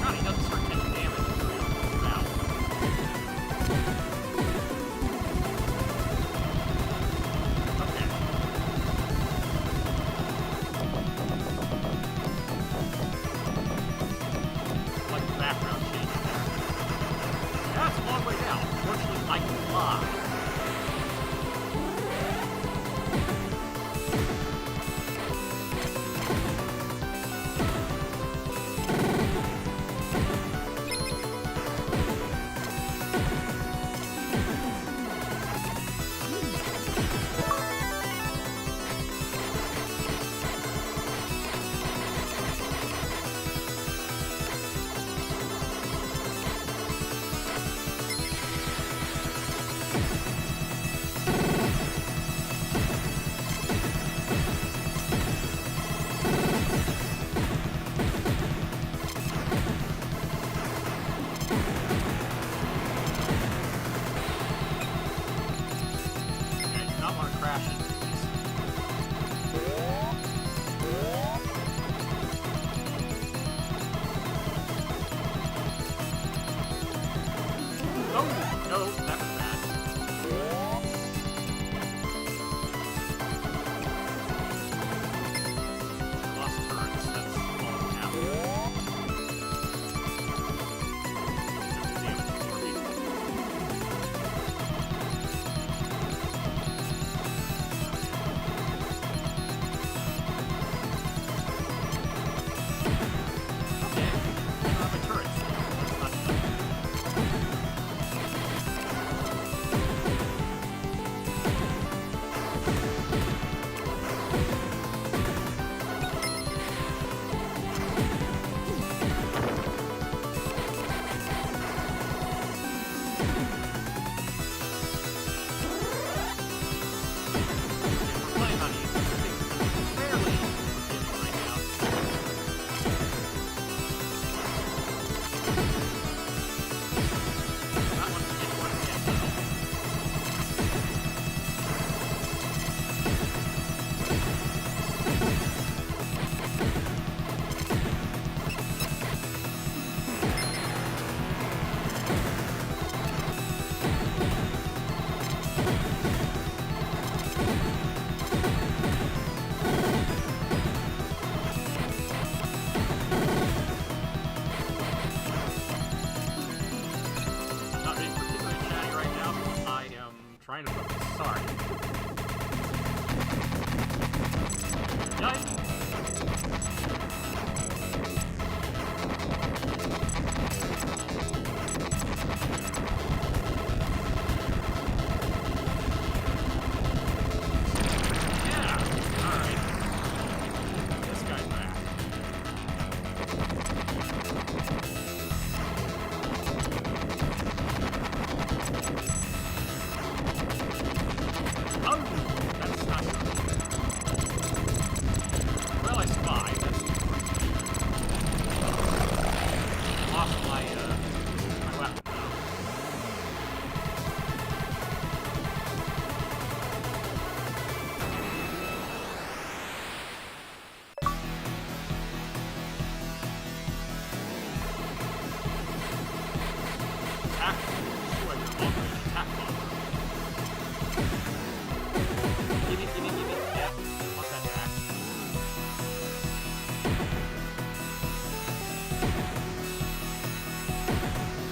Speaker 1: God, he doesn't start taking damage until he comes out. Okay. Like the background changing there. That's a long way down. Fortunately, I can fly. Trying to focus. Sorry. Yikes. Yeah. Alright. This guy's back. That's not good. Well, I spy. That's lost my weapon. Attack. Destroy your long-range attack bomb. Give me. Yeah. Want that back.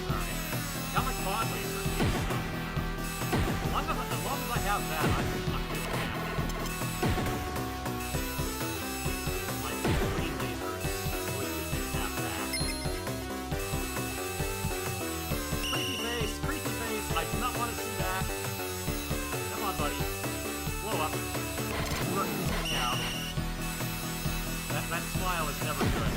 Speaker 1: Alright. Got my quad laser. As long as I have that, I'm feeling happy. My big green lasers always good to have back. Creepy face. I do not want to see that. Come on, buddy. Blow up. Working me out. That smile is never good.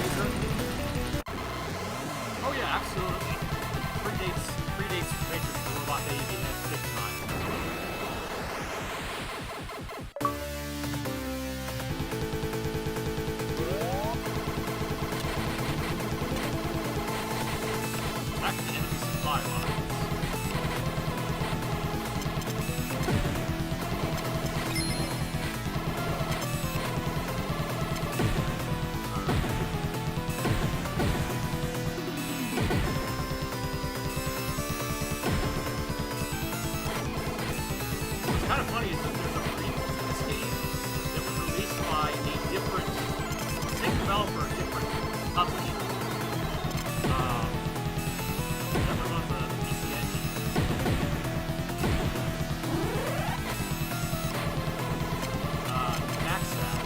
Speaker 1: Racer? Oh yeah, absolutely. Predates Matrix the Robot Baby at big time. Back to the enemy supply lines. What's kind of funny is that there's a prequel to this game that was released by a different, same developer, different publisher. That was on the PC Engine. Maxat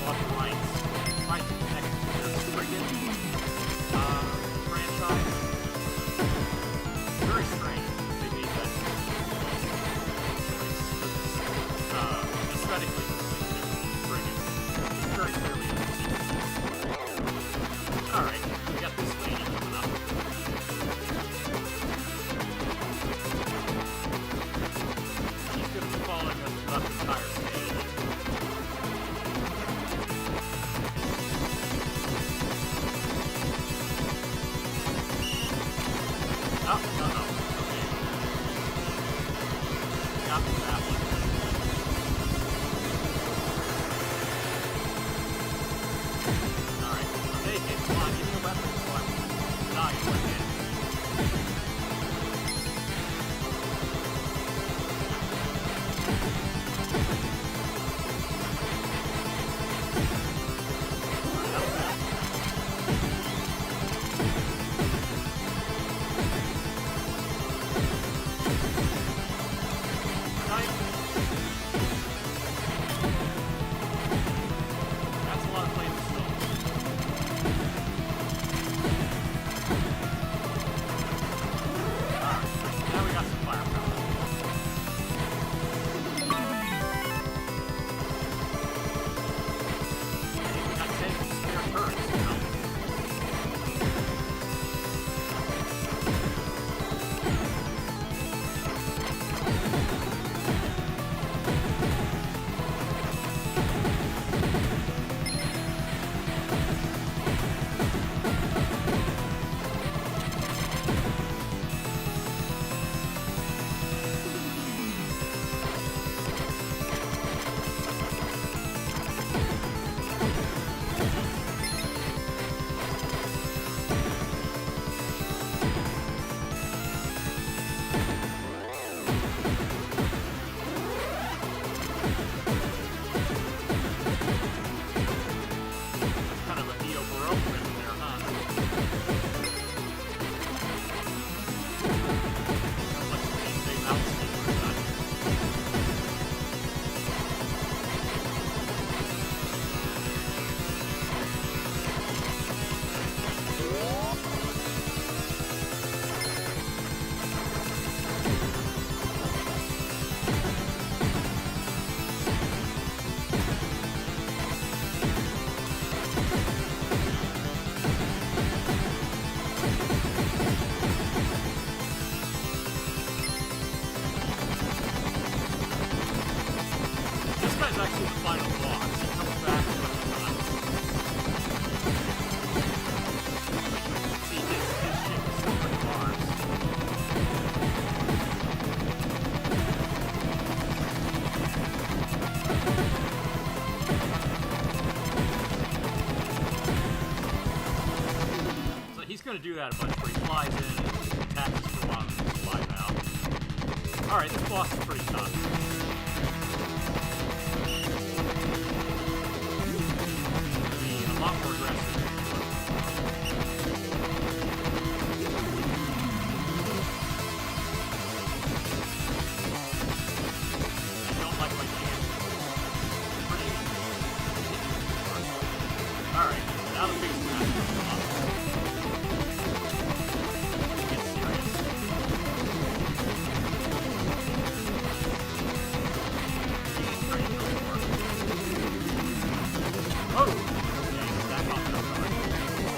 Speaker 1: bought the rights, tried to connect to their Spriggan franchise. Very strange that they made that choice. Aesthetically, this thing is Spriggan. It's very clearly a secret. Alright, we got this lady coming up. She's going to be following us throughout the entire stage. Oh, no. Okay. Got that one. Alright. Hey, come on, give me a weapon so I can die again. That's a lot of flames still. Alright, now we got some firepower. I think we got 10 spare turrets, you know? Kind of a neo-baroque riff there, huh? Like the big mouse thing we've done. This guy's actually the final boss. He comes back with see his ship is still like Mars. So he's going to do that a bunch where he flies in and attacks us for a while and then flies out. Alright, this boss is pretty tough. Be a lot more aggressive. I don't like my chances. Pretty. Alright, now the biggest match comes up. Get serious. Oh! Okay, back off that guard.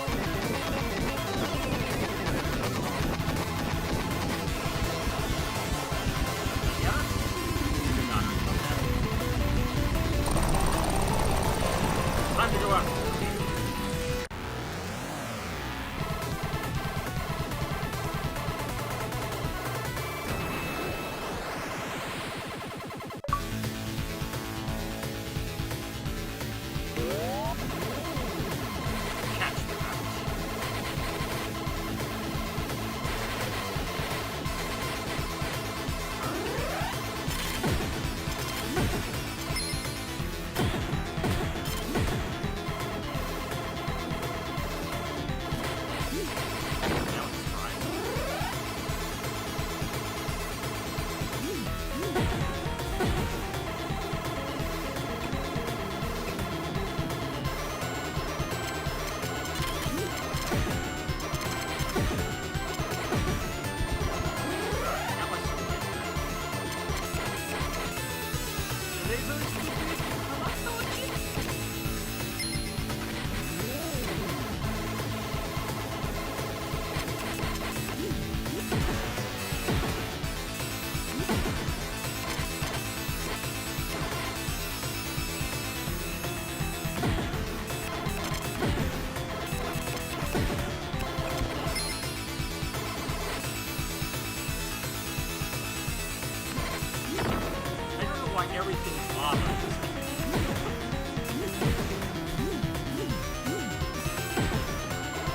Speaker 1: Everything is lava.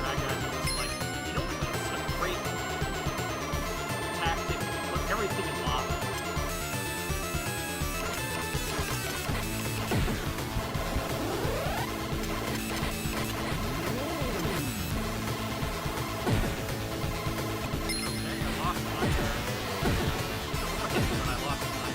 Speaker 1: That guy was like, you know what's a great tactic? Put everything in lava. Okay, I lost my don't hit me when I lost my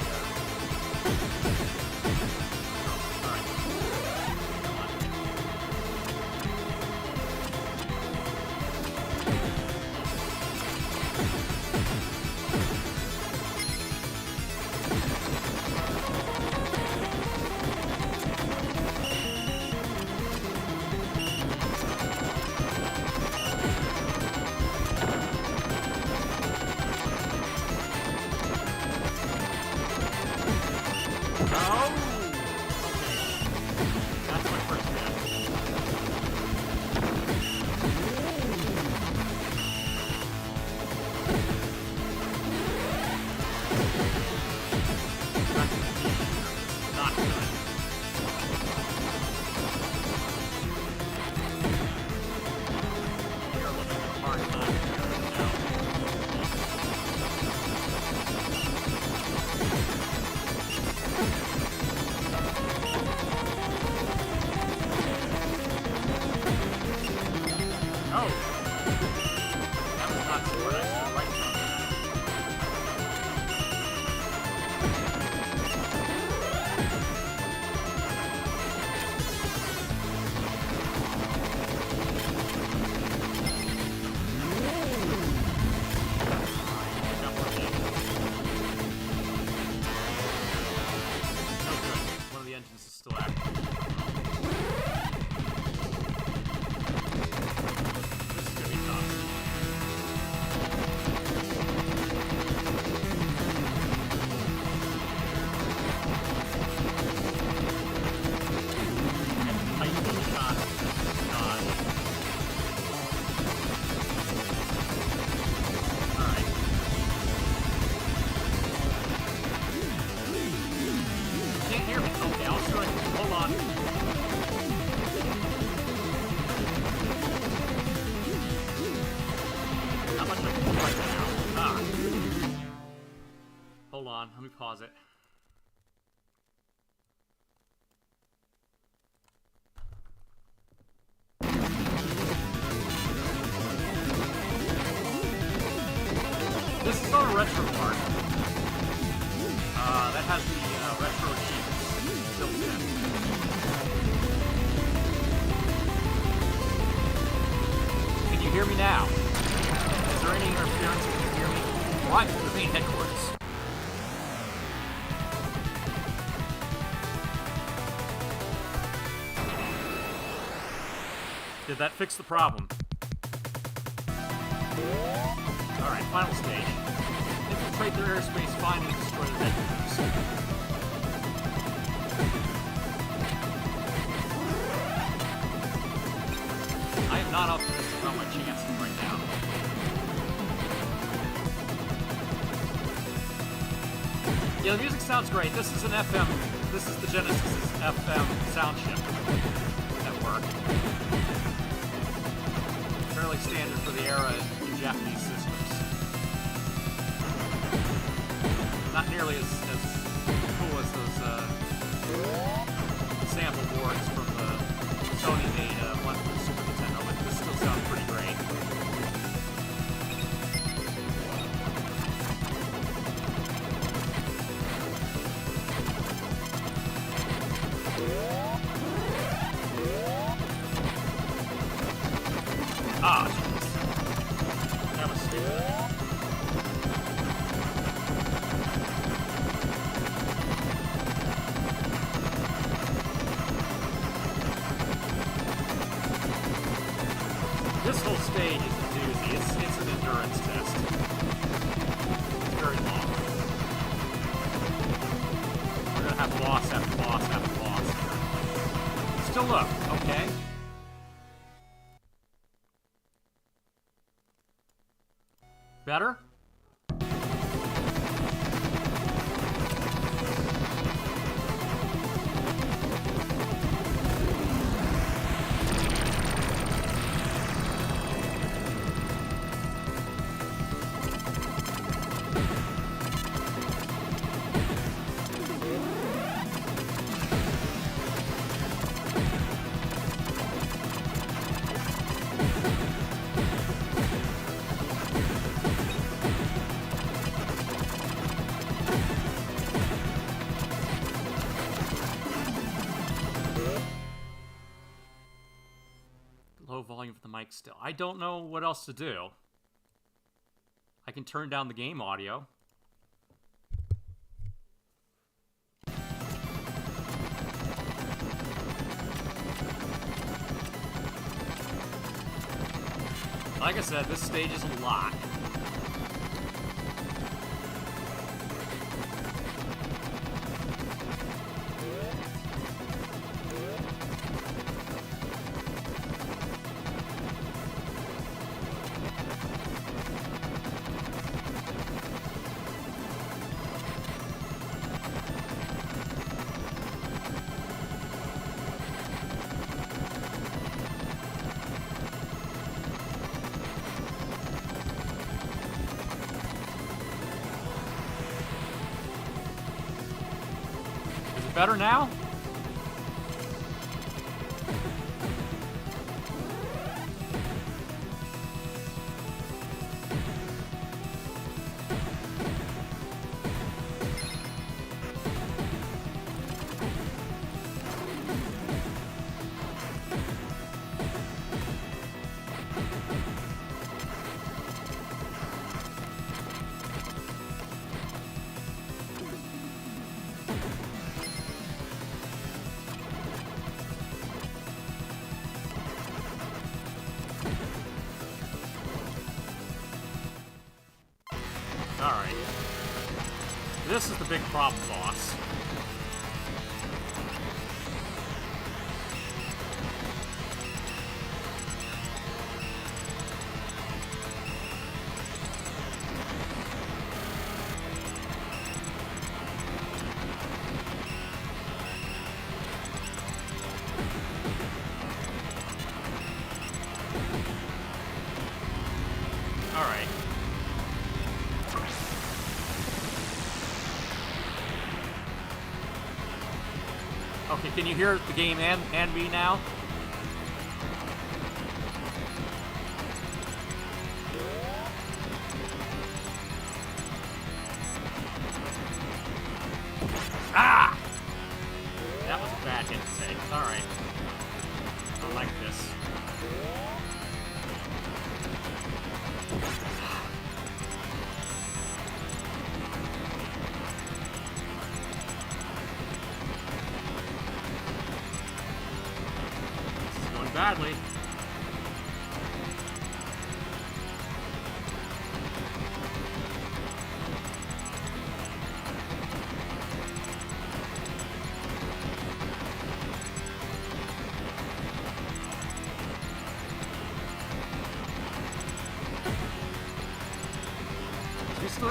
Speaker 1: Hold on, let me pause it. This is on a retro card. That has the retro achievements built in. Can you hear me now? Is there any interference? Can you hear me? Right, the main headquarters. Did that fix the problem? Alright, final stage. Infiltrate their airspace, find and destroy their headquarters. I am not optimistic about my chances right now. Yeah, the music sounds great. This is an FM. This is the Genesis FM sound chip network. Fairly standard for the era in Japanese systems. Not nearly as cool as those sample boards from the Sony made one for the Super Nintendo, but this still sounds pretty great. Ah, jeez. That was stupid. this whole stage is a doozy. It's an endurance test. It's very long. We're gonna have boss after boss after boss here. Still look, okay? Better? Low volume for the mic still. I don't know what else to do. I can turn down the game audio. Like I said, this stage is a lot. Better now? Alright. This is the big problem boss. Alright. Okay, can you hear the game and me now? Ah! That was a bad hit to take. Alright. I like this. Badly.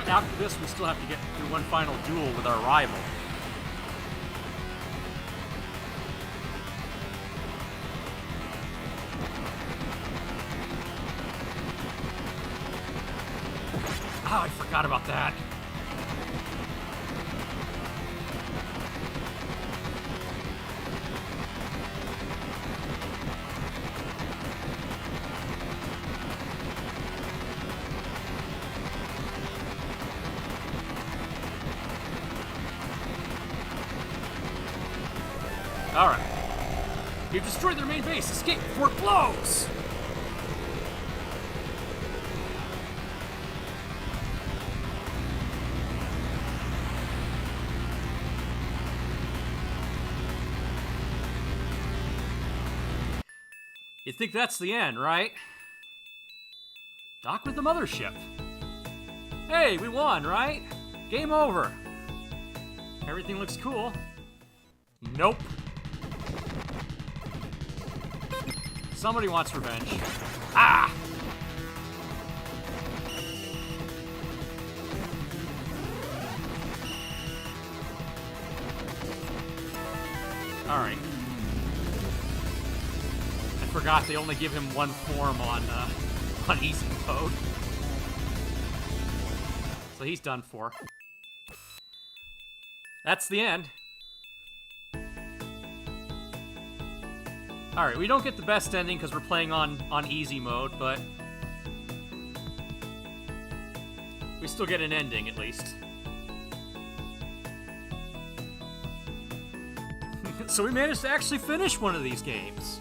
Speaker 1: After this, we still have to get through one final duel with our rival. Oh, I forgot about that. Alright. You've destroyed their main base. Escape before it blows! You think that's the end, right? Dock with the mothership. Hey, we won, right? Game over. Everything looks cool. Nope. Somebody wants revenge. Ah! Alright. I forgot they only give him one form on easy mode. So he's done for. That's the end. Alright, we don't get the best ending because we're playing on easy mode, but we still get an ending, at least. So we managed to actually finish one of these games.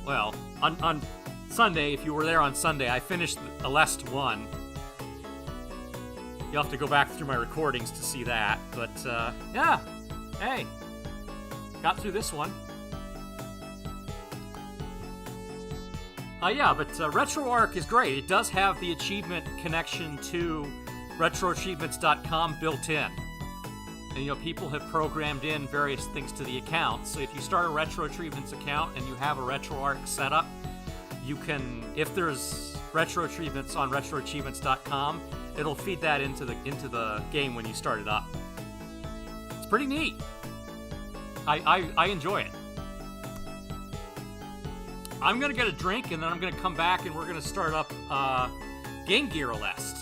Speaker 1: Well, on Sunday, if you were there on Sunday, I finished Aleste 1. You'll have to go back through my recordings to see that, but, yeah. Hey. Got through this one. Yeah, but RetroArch is great. It does have the achievement connection to retroachievements.com built in. And, you know, people have programmed in various things to the account. So if you start a Retro Achievements account and you have a RetroArch setup, you can, if there's Retro Achievements on retroachievements.com, it'll feed that into the game when you start it up. It's pretty neat. I enjoy it. I'm gonna get a drink and then I'm gonna come back and we're gonna start up Game Gear Aleste.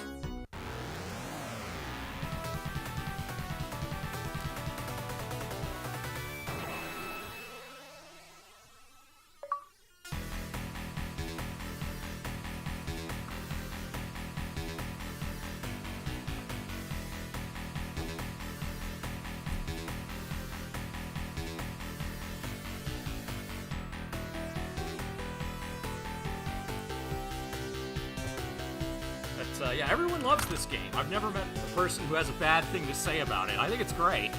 Speaker 1: Yeah, everyone loves this game. I've never met a person who has a bad thing to say about it. I think it's great.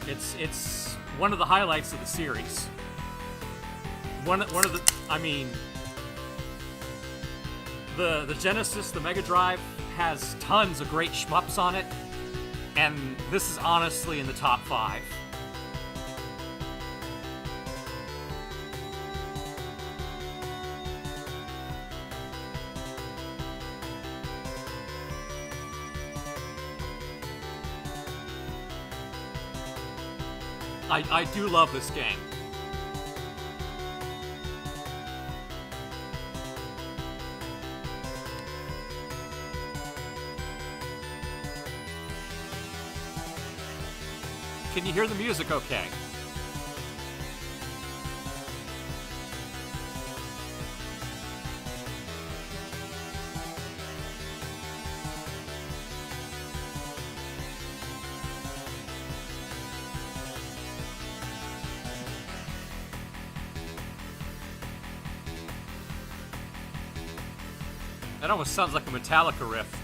Speaker 1: It's one of the highlights of the series. One of the, I mean, the Genesis, the Mega Drive, has tons of great shmups on it, and this is honestly in the top 5. I do love this game. Can you hear the music okay? That almost sounds like a Metallica riff.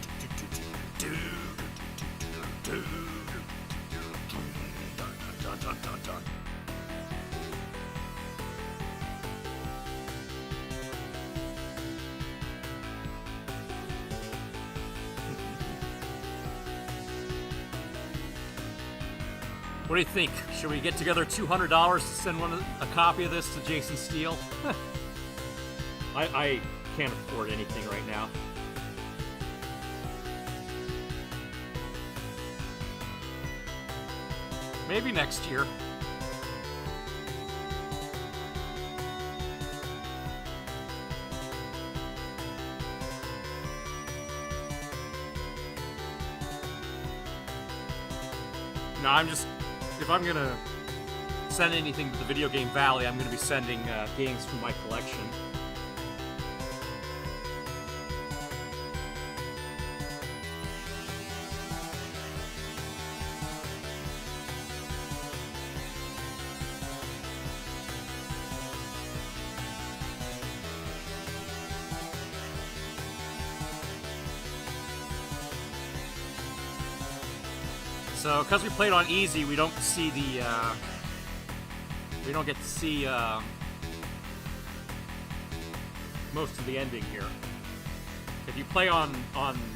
Speaker 1: What do you think? Should we get together $200 to send a copy of this to Jason Steele? I can't afford anything right now. Maybe next year. No, I'm just, if I'm gonna send anything to the Video Game Valley, I'm gonna be sending games from my collection. So, because we played on easy, we don't see the, we don't get to see, most of the ending here. If you play on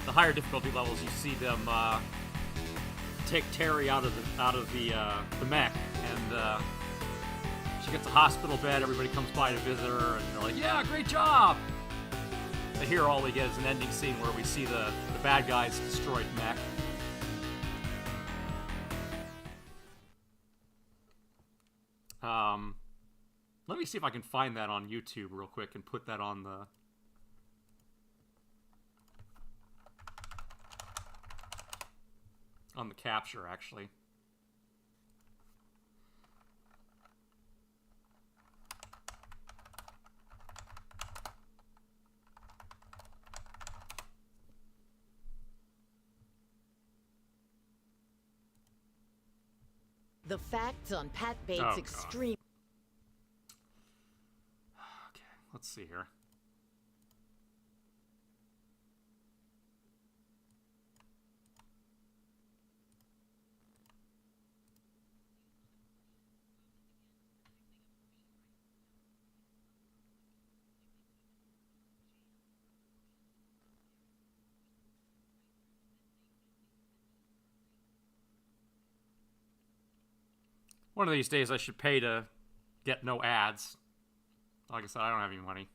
Speaker 1: the higher difficulty levels, you see them take Terry out of the mech, and she gets a hospital bed. Everybody comes by to visit her, and they're like, "Yeah, great job." But here, all we get is an ending scene where we see the bad guys destroyed mech. Let me see if I can find that on YouTube real quick and put that on the capture, actually.
Speaker 2: The facts on Pat Bates' extreme...
Speaker 1: Okay, let's see here. One of these days I should pay to get no ads. Like I said, I don't have any money.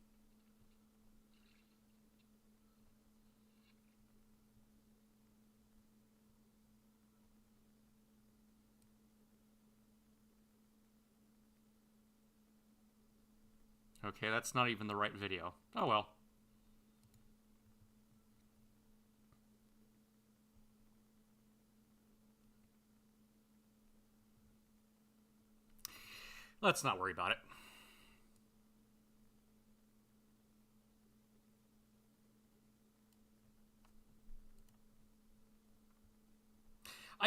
Speaker 1: Okay, that's not even the right video. Oh well. Let's not worry about it.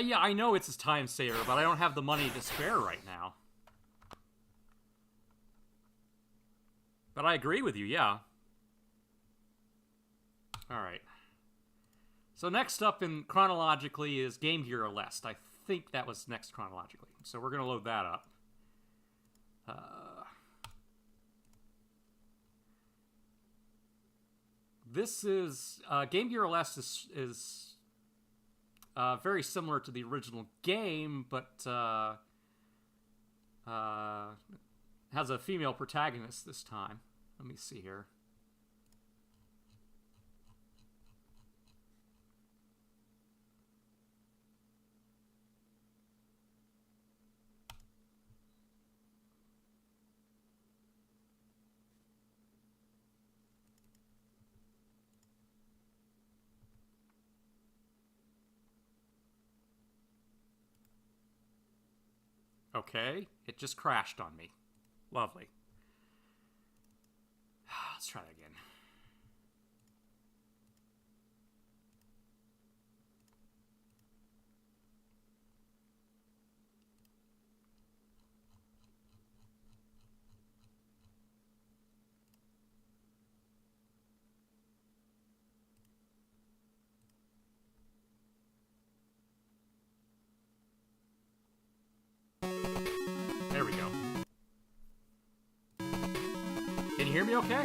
Speaker 1: Yeah, I know it's a time saver, but I don't have the money to spare right now. But I agree with you, yeah. Alright. So next up in chronologically is Game Gear Aleste. I think that was next chronologically. So we're going to load that up. This is Game Gear Aleste is very similar to the original game, but has a female protagonist this time. Let me see here. Okay, it just crashed on me. Lovely. Let's try that again. There we go. Can you hear me okay?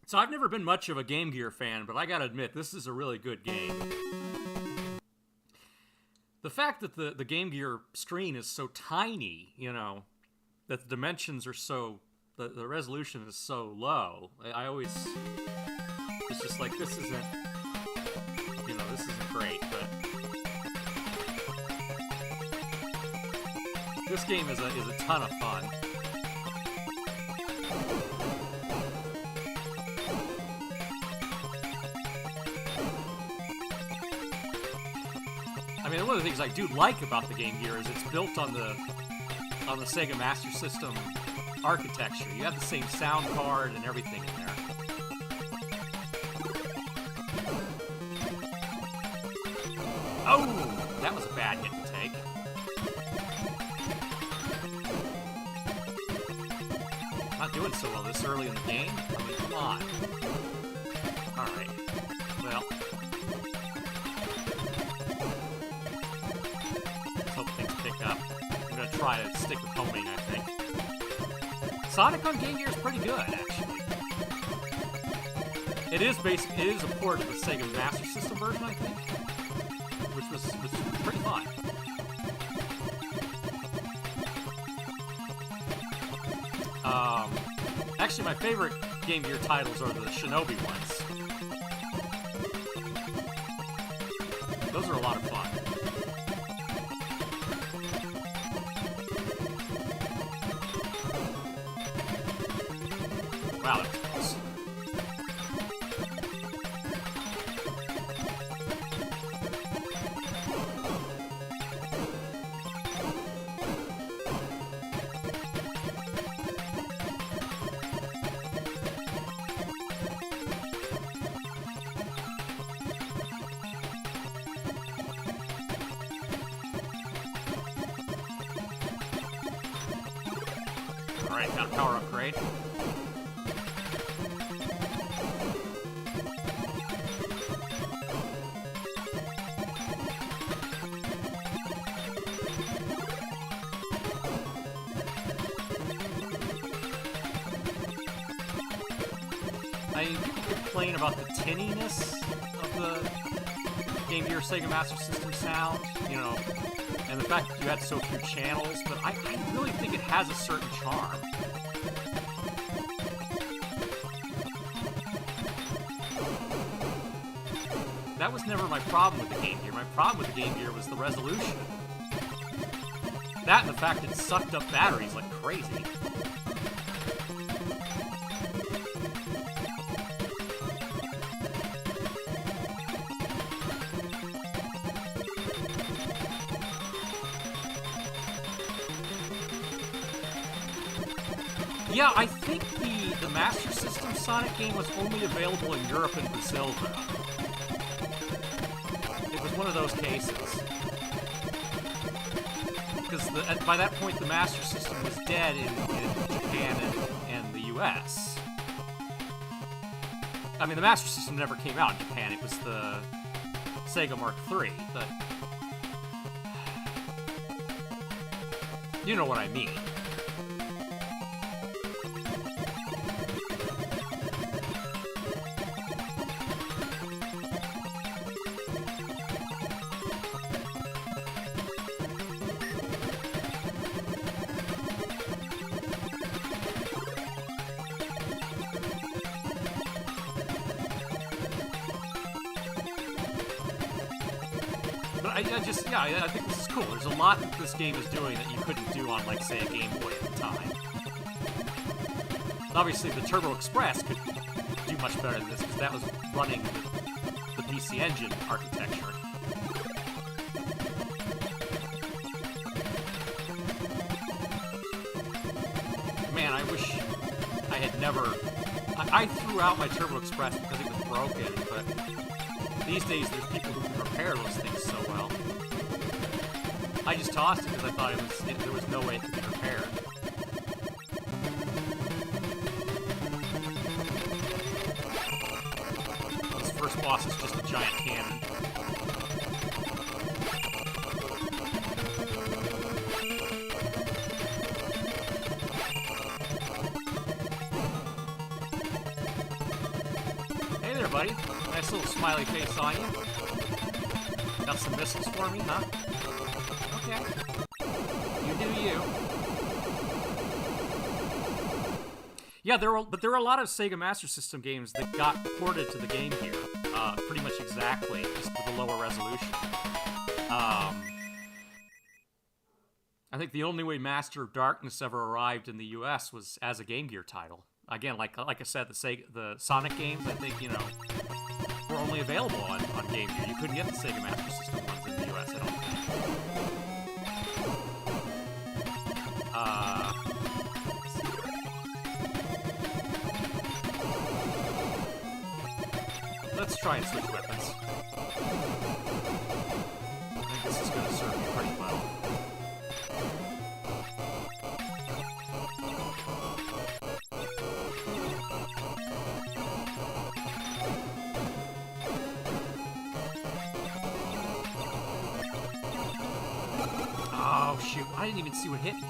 Speaker 1: So I've never been much of a Game Gear fan, but I gotta admit, this is a really good game. The fact that the Game Gear screen is so tiny, you know, that the dimensions are so... The resolution is so low. I always... It's just like, this isn't... You know, this isn't great, but... This game is a ton of fun. I mean, one of the things I do like about the Game Gear is it's built on the Sega Master System architecture. You have the same sound card and everything in there. Oh! That was a bad hit to take. Not doing so well this early in the game. I mean, come on. Alright. Well. Let's hope things pick up. I'm gonna try to stick with homing, I think. Sonic on Game Gear is pretty good, actually. It is a port of the Sega Master System version, I think. Which was pretty fun. Actually, my favorite Game Gear titles are the Shinobi ones. Those are a lot of fun. Wow, that was close. Alright, got a power upgrade. People complain about the tinniness of the Game Gear Sega Master System sound, you know, and the fact that you had so few channels, but I really think it has a certain charm. That was never my problem with the Game Gear. My problem with the Game Gear was the resolution. That and the fact it sucked up batteries like crazy. Yeah, I think the Master System Sonic game was only available in Europe and Brazil, though. It was one of those cases. Because by that point, the Master System was dead in Japan and the US. I mean, the Master System never came out in Japan. It was the Sega Mark III, but... You know what I mean. I think this is cool. There's a lot that this game is doing that you couldn't do on, like, say, a Game Boy at the time. Obviously, the Turbo Express could do much better than this, because that was running the PC Engine architecture. Man, I wish I had never... I threw out my Turbo Express because it was broken, but these days there's people who can repair those things so well. I just tossed it because I thought there was no way it could be repaired. This first boss is just a giant cannon. Hey there, buddy. Nice little smiley face on you. Got some missiles for me, huh? Okay. You do you. Yeah, there were a lot of Sega Master System games that got ported to the Game Gear, pretty much exactly, just with a lower resolution. I think the only way Master of Darkness ever arrived in the U.S. was as a Game Gear title. Again, like I said, the Sonic games, I think, you know, were only available on Game Gear. You couldn't get the Sega Master System ones in the U.S., I don't think. Let's try and switch weapons. this is going to serve me pretty well. Oh, shoot. I didn't even see what hit me.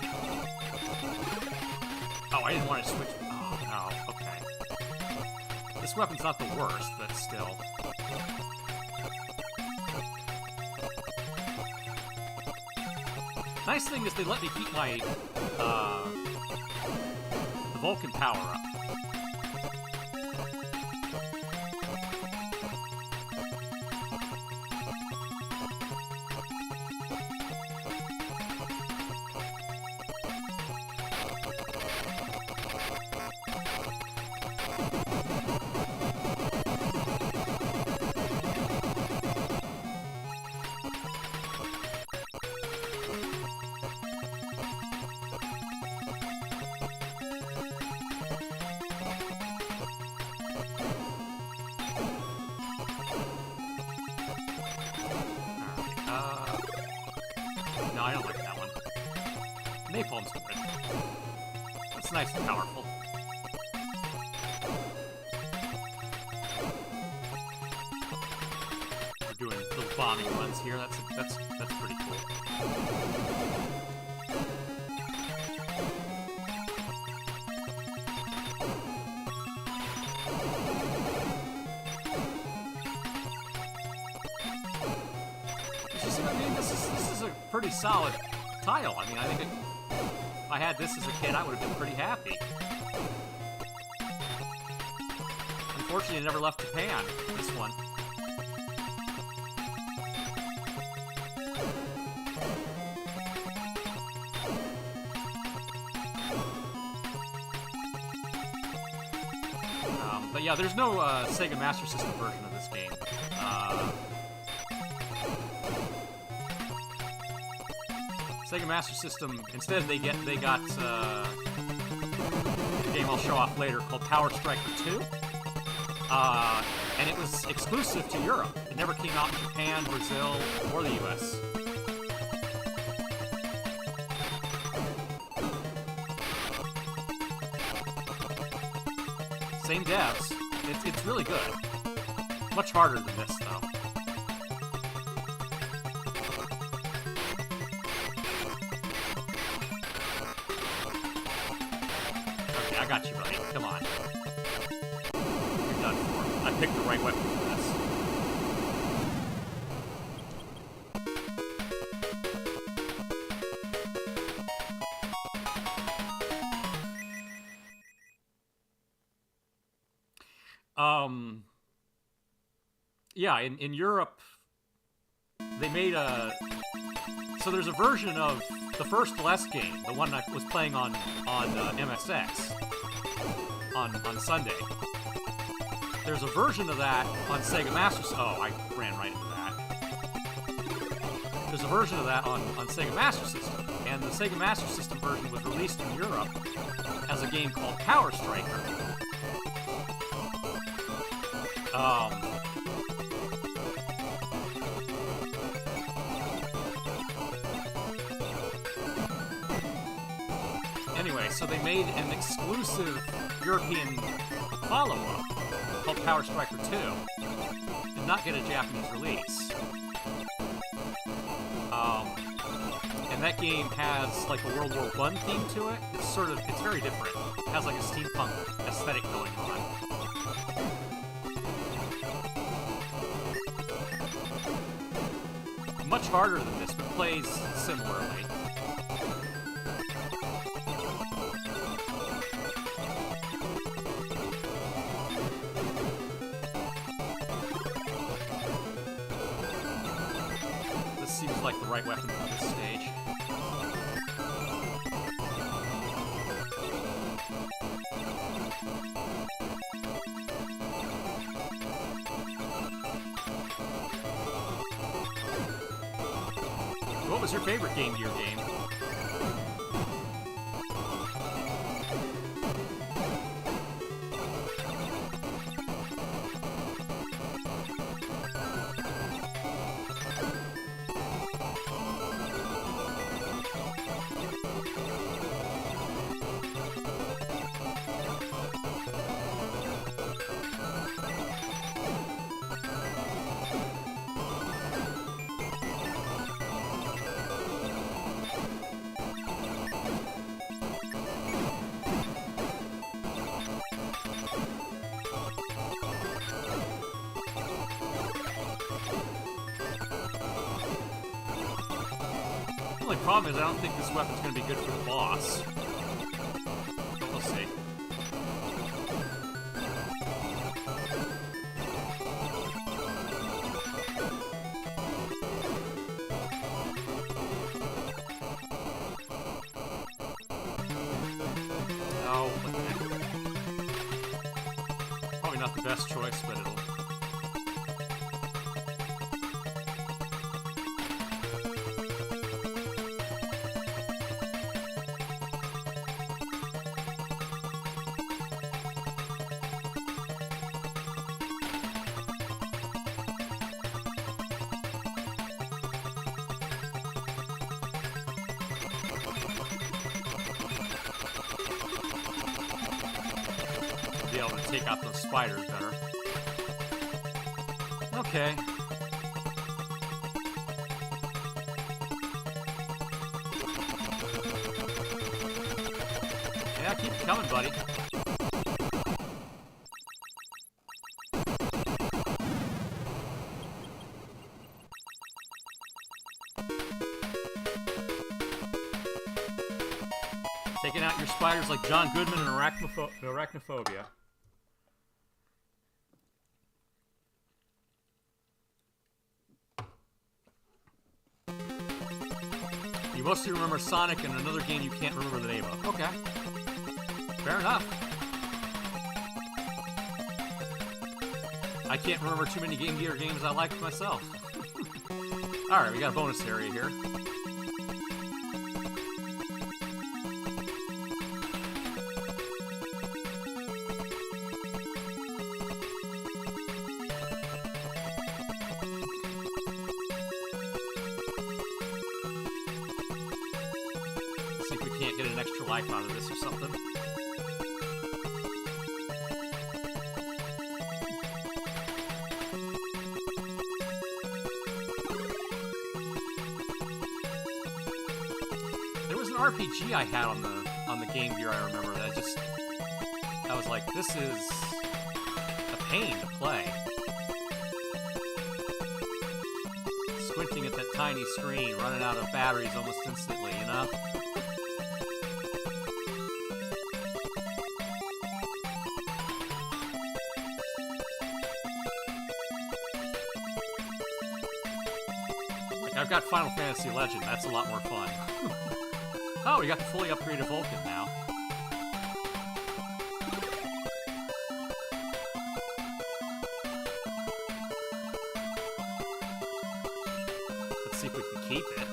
Speaker 1: Oh, I didn't want to switch. Oh, no. Okay. This weapon's not the worst, but still. Nice thing is they let me keep my, the Vulcan power up. No, I don't like that one. Napalm's good. That's nice and powerful. We're doing little bombing runs here. That's pretty cool. This is a pretty solid title. I mean, I think if I had this as a kid, I would have been pretty happy. Unfortunately, it never left Japan, this one. But yeah, there's no Sega Master System version of this game. Sega Master System, instead they got a game I'll show off later called Power Striker 2. And it was exclusive to Europe. It never came out in Japan, Brazil, or the US. Same devs. It's really good. Much harder than this, though. Okay, I got you, buddy. Come on. You're done for. I picked the right weapon for this. Yeah, in Europe, they made so there's a version of the first Aleste game, the one I was playing on MSX on Sunday. There's a version of that on Sega Master System. Oh, I ran right into that. There's a version of that on Sega Master System, and the Sega Master System version was released in Europe as a game called Power Striker. Anyway, so they made an exclusive European follow-up called Power Striker 2. Did not get a Japanese release. And that game has like a World War I theme to it. It's very different. It has like a steampunk aesthetic going on. Much harder than this, but plays similarly. This seems like the right weapon for this stage. What was your favorite Game Gear game? only problem is I don't think this weapon's going to be good for the boss. But we'll see. Oh, what the heck. Probably not the best choice, but it'll... be able to take out those spiders better. Okay. Yeah, keep it coming, buddy. Taking out your spiders like John Goodman and Arachnophobia. You mostly remember Sonic and another game you can't remember the name of. Okay. Fair enough. I can't remember too many Game Gear games I liked myself. Alright, we got a bonus area here. See if we can't get an extra life out of this or something. There was an RPG I had on the Game Gear, I remember, that I was like, this is a pain to play. Squinting at that tiny screen, running out of batteries almost instantly, you know? Like, I've got Final Fantasy Legend, that's a lot more fun. Oh, we got the fully upgraded Vulcan now. Let's see if we can keep it.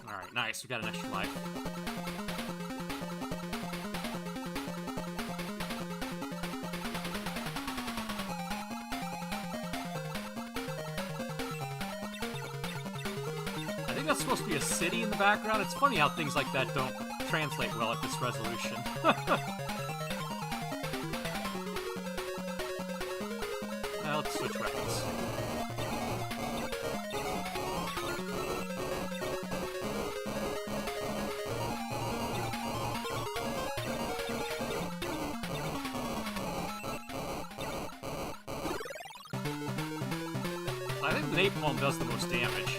Speaker 1: Alright, nice. We got an extra life. I think that's supposed to be a city in the background. It's funny how things like that don't translate well at this resolution. Let's switch weapons. I think the napalm does the most damage.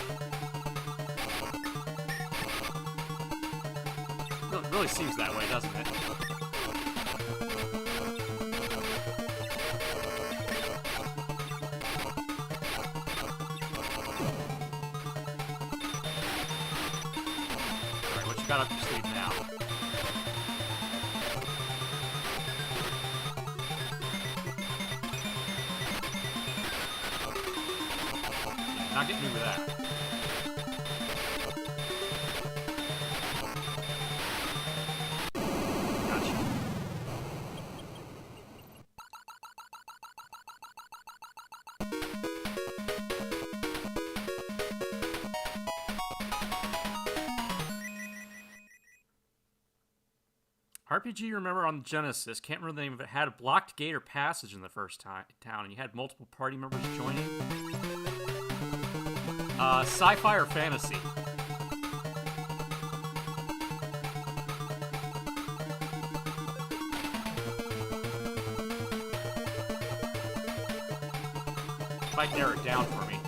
Speaker 1: It really seems that way, doesn't it? Alright, what you got up your sleeve now? Not getting me with that. Gotcha. RPG you remember on Genesis, can't remember the name of it, had a blocked gate or passage in the first town, and you had multiple party members joining. Sci-fi or fantasy? Might narrow it down for me.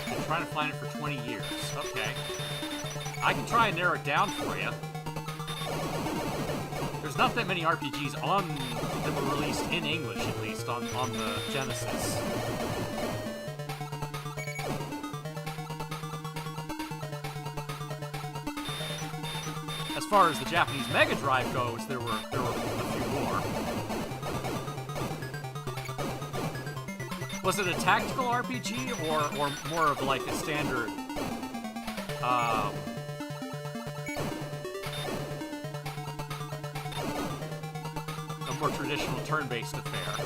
Speaker 1: Been trying to find it for 20 years. Okay. I can try and narrow it down for you. There's not that many RPGs that were released in English, at least, on the Genesis. As far as the Japanese Mega Drive goes, there were a few more. Was it a tactical RPG or more of like a standard a more traditional turn-based affair?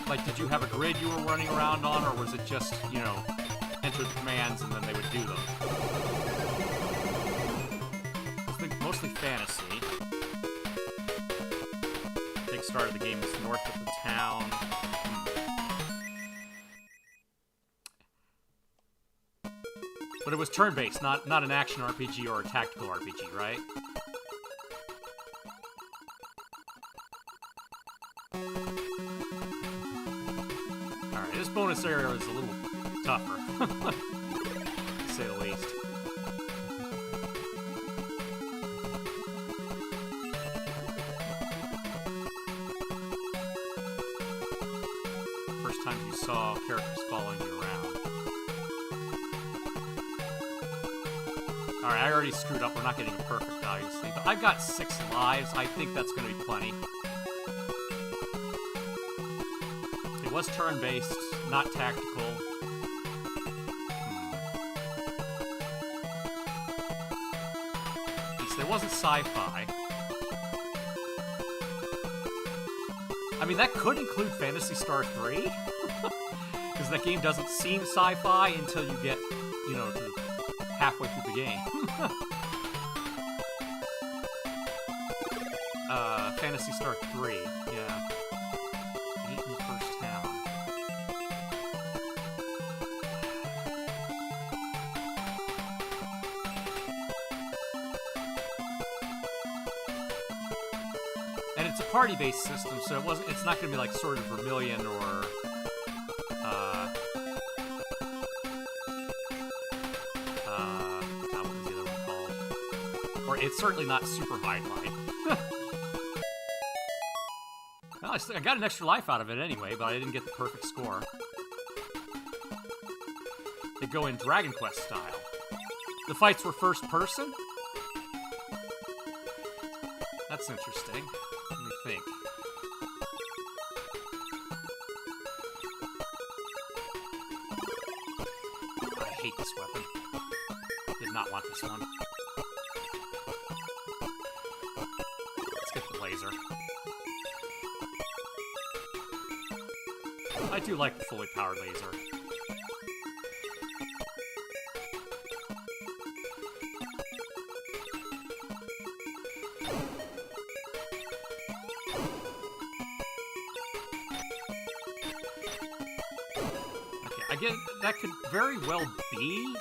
Speaker 1: Like, did you have a grid you were running around on, or was it just, you know, enter the commands and then they would do them? Mostly fantasy. Big start of the game is north of the town. But it was turn-based, not an action RPG or a tactical RPG, right? Alright, this bonus area is a little tougher, to say the least. First time you saw characters following you around. Alright, I already screwed up. We're not getting a perfect, obviously. But I've got 6 lives. I think that's going to be plenty. It was turn-based, not tactical. At least it wasn't sci-fi. I mean, that could include Phantasy Star 3. Because that game doesn't seem sci-fi until you get, you know, to halfway through the game. Phantasy Star 3, yeah. 8 in the first town. And it's a party-based system, so it's not gonna be like Sword of Vermilion or what was the other one called? Or it's certainly not Super Highlight. Well, I got an extra life out of it anyway, but I didn't get the perfect score. They go in Dragon Quest style. The fights were first person? That's interesting. Let me think. I hate this weapon. Did not want this one. Let's get the laser. I do like the fully powered laser. Okay, again, that could very well be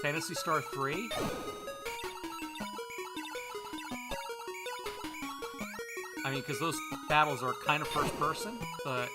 Speaker 1: Phantasy Star 3. I mean, because those battles are kind of first person, but...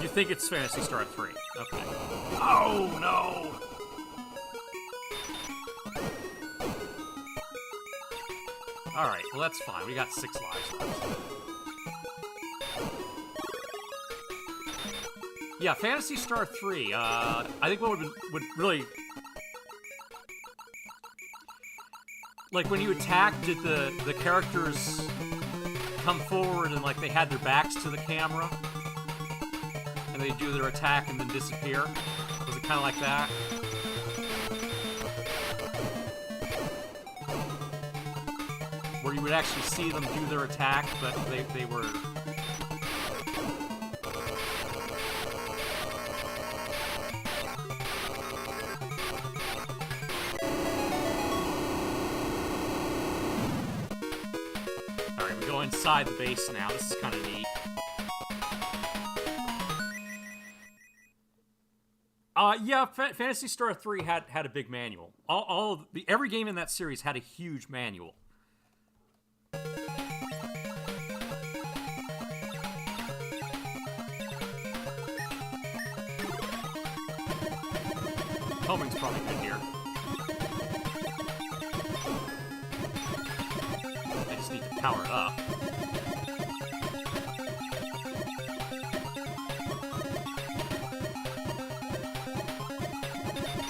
Speaker 1: You think it's Phantasy Star 3. Okay. Oh, no! Alright, well that's fine. We got 6 lives left. Yeah, Phantasy Star 3. I think what would really Like when you attack, did the characters come forward and like they had their backs to the camera? And they do their attack and then disappear? Was it kind of like that? Where you would actually see them do their attack, but they were... Alright, we go inside the base now. This is kind of neat. Yeah, Phantasy Star 3 had a big manual. Every game in that series had a huge manual. Homing's probably good here. I just need to power it up.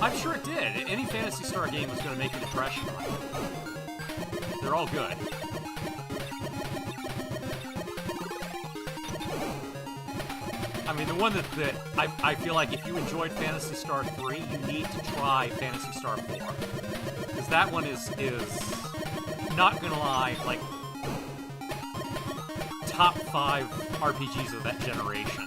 Speaker 1: I'm sure it did. Any Phantasy Star game was going to make an impression on you. They're all good. I mean, the one that I feel like if you enjoyed Phantasy Star 3, you need to try Phantasy Star 4. Because that one is not gonna lie, like, top 5 RPGs of that generation.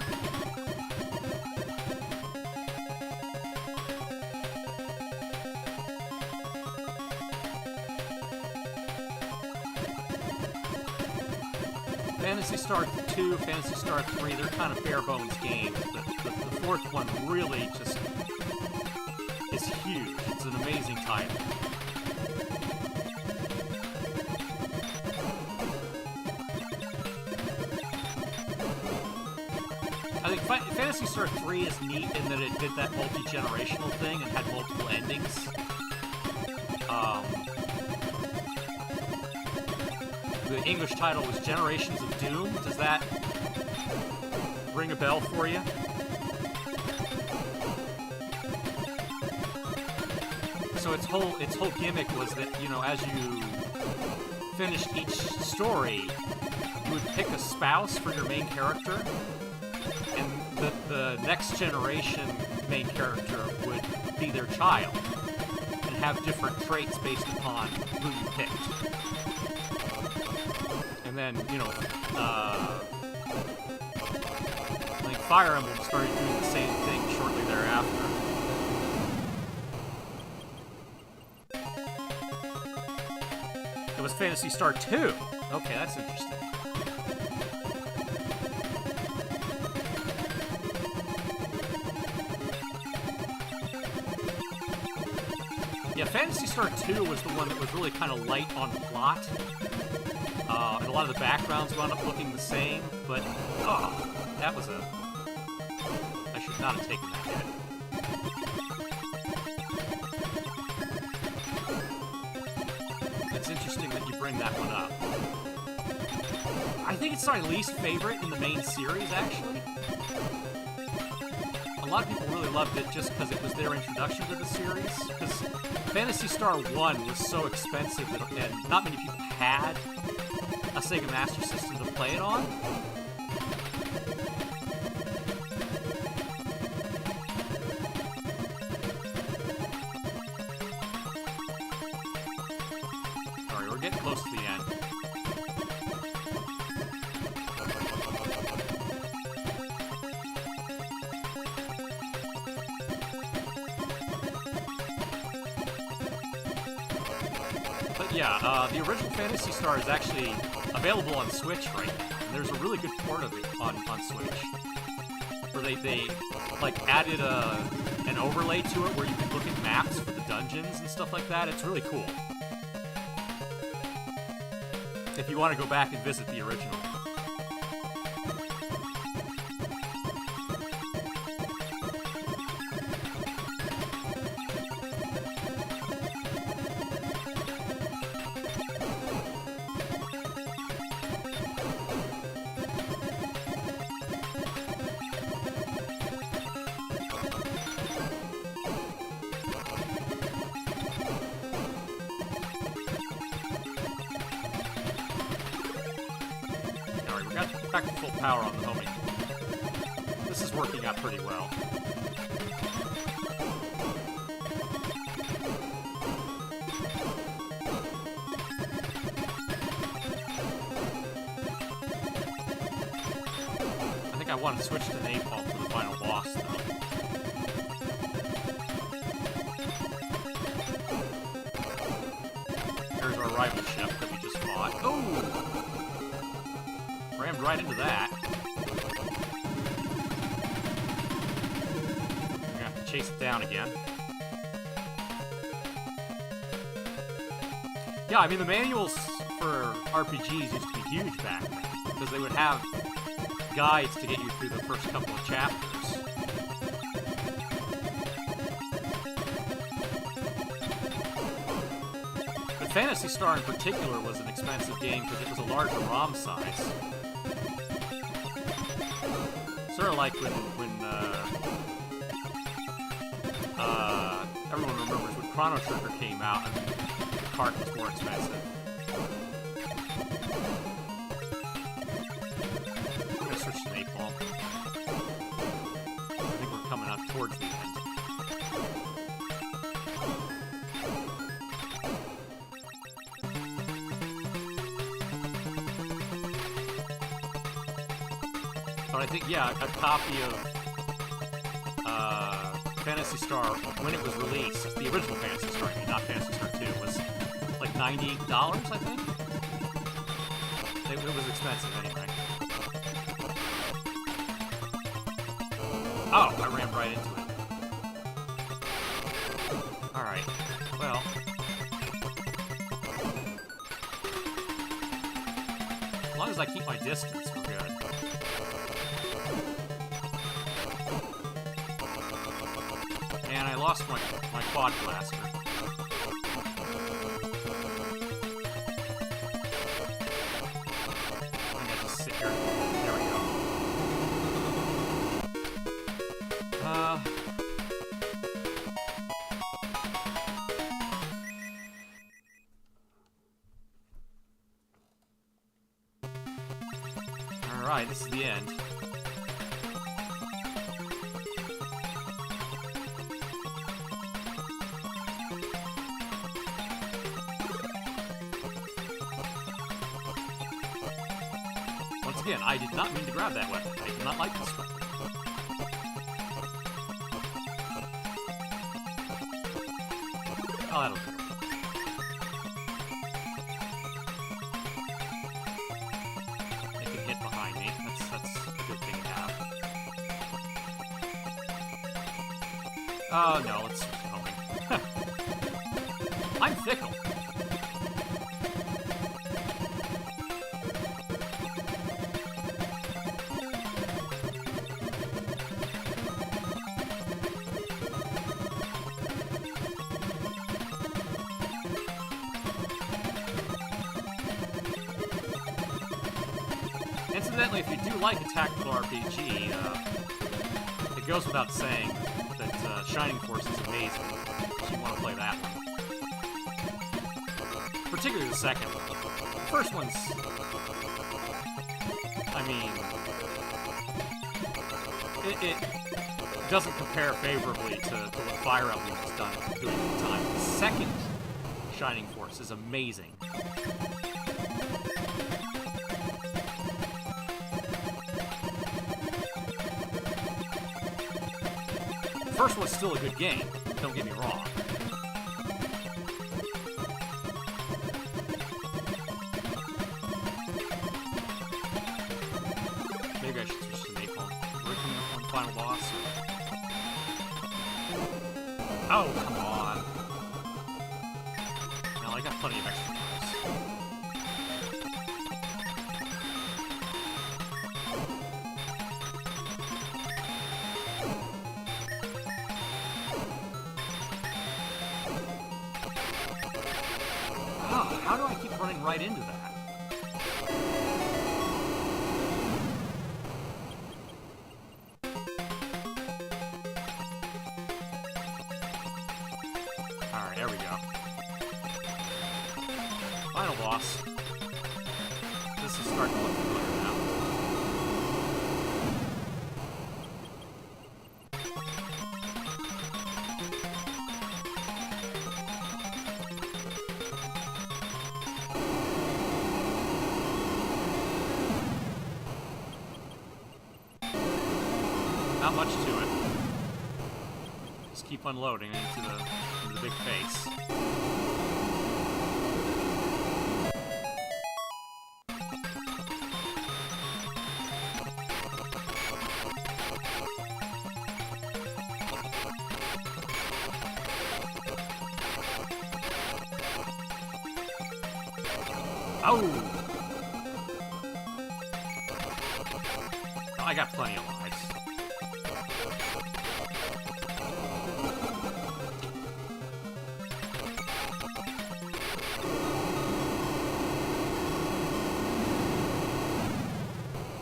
Speaker 1: Phantasy Star 2, Phantasy Star 3, they're kind of bare-bones games, but the fourth one really just is huge. It's an amazing title. I think Phantasy Star 3 is neat in that it did that multi-generational thing and had multiple endings. The English title was Generations of Doom. Does that ring a bell for you? So its whole gimmick was that, you know, as you finished each story, you would pick a spouse for your main character, and the next generation main character would be their child, and have different traits based upon who you picked. And then, you know, like Fire Emblem started doing the same thing shortly thereafter. It was Phantasy Star 2. Okay, that's interesting. Yeah, Phantasy Star 2 was the one that was really kind of light on plot. And a lot of the backgrounds wound up looking the same, but, that was a... I should not have taken that hit. It's interesting that you bring that one up. I think it's my least favorite in the main series, actually. A lot of people really loved it just because it was their introduction to the series, because Phantasy Star 1 was so expensive that, and not many people had a Sega Master System to play it on. Alright, we're getting close to the end. But yeah, the original Phantasy Star is actually available on Switch right now. And there's a really good port of it on Switch, where they like added an overlay to it where you can look at maps for the dungeons and stuff like that. It's really cool. If you want to go back and visit the original. Back to full power on the homing. This is working out pretty well. I think I want to switch to napalm for the final boss, though. Here's our rival ship that we just fought. Oh! Rammed right into that. We're gonna have to chase it down again. Yeah, I mean, the manuals for RPGs used to be huge back then, because they would have guides to get you through the first couple of chapters. But Phantasy Star in particular was an expensive game because it was a larger ROM size. Sort of like when everyone remembers when Chrono Trigger came out and the cart was more expensive. I'm gonna switch to napalm. I think we're coming up towards the end. But I think, yeah, a copy of Phantasy Star, when it was released, the original Phantasy Star, I mean, not Phantasy Star 2, was like $90, I think? It was expensive anyway. Oh, I rammed right into it. Alright, well. As long as I keep my distance, we're good. And I lost my quad blaster. I'm gonna just sit here. There we go. Alright, this is the end. Once again, I did not mean to grab that weapon. I did not like this weapon. Oh, that'll do. They can hit behind me. That's a good thing to have. Oh, no, let's switch to homing. I'm fickle. Incidentally, if you do like a tactical RPG, it goes without saying that Shining Force is amazing if you want to play that one. Particularly the second one. The first one's... I mean... It doesn't compare favorably to what Fire Emblem has done doing at the time. The second Shining Force is amazing. The first one's still a good game, don't get me wrong. Maybe I should switch to napalm. Working on final boss. Oh, come on. No, I got plenty of extra lives. How do I keep running right into that? Alright, there we go. Final boss. This is starting to look familiar now. not much to it. Just keep unloading into the big face. Oh! I got plenty of lives.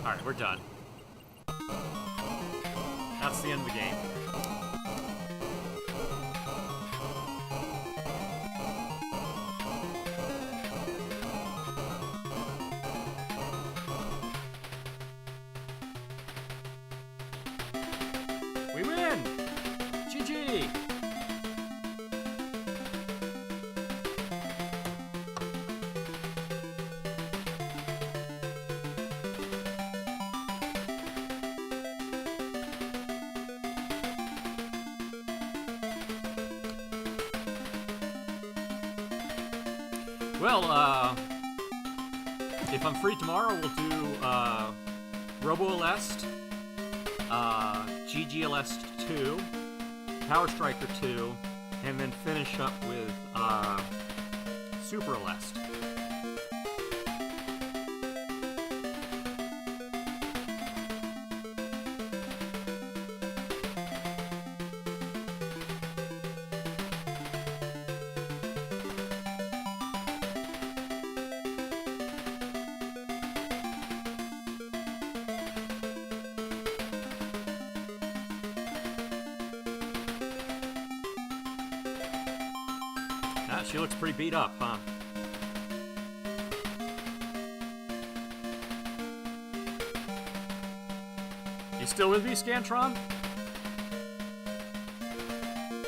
Speaker 1: Alright, we're done. That's the end of the game. We win! GG! Well, if I'm free tomorrow, we'll do, Robo Aleste, GG Aleste 2, Power Striker 2, and then finish up with, Super Aleste. She looks pretty beat up, huh? You still with me, Scantron?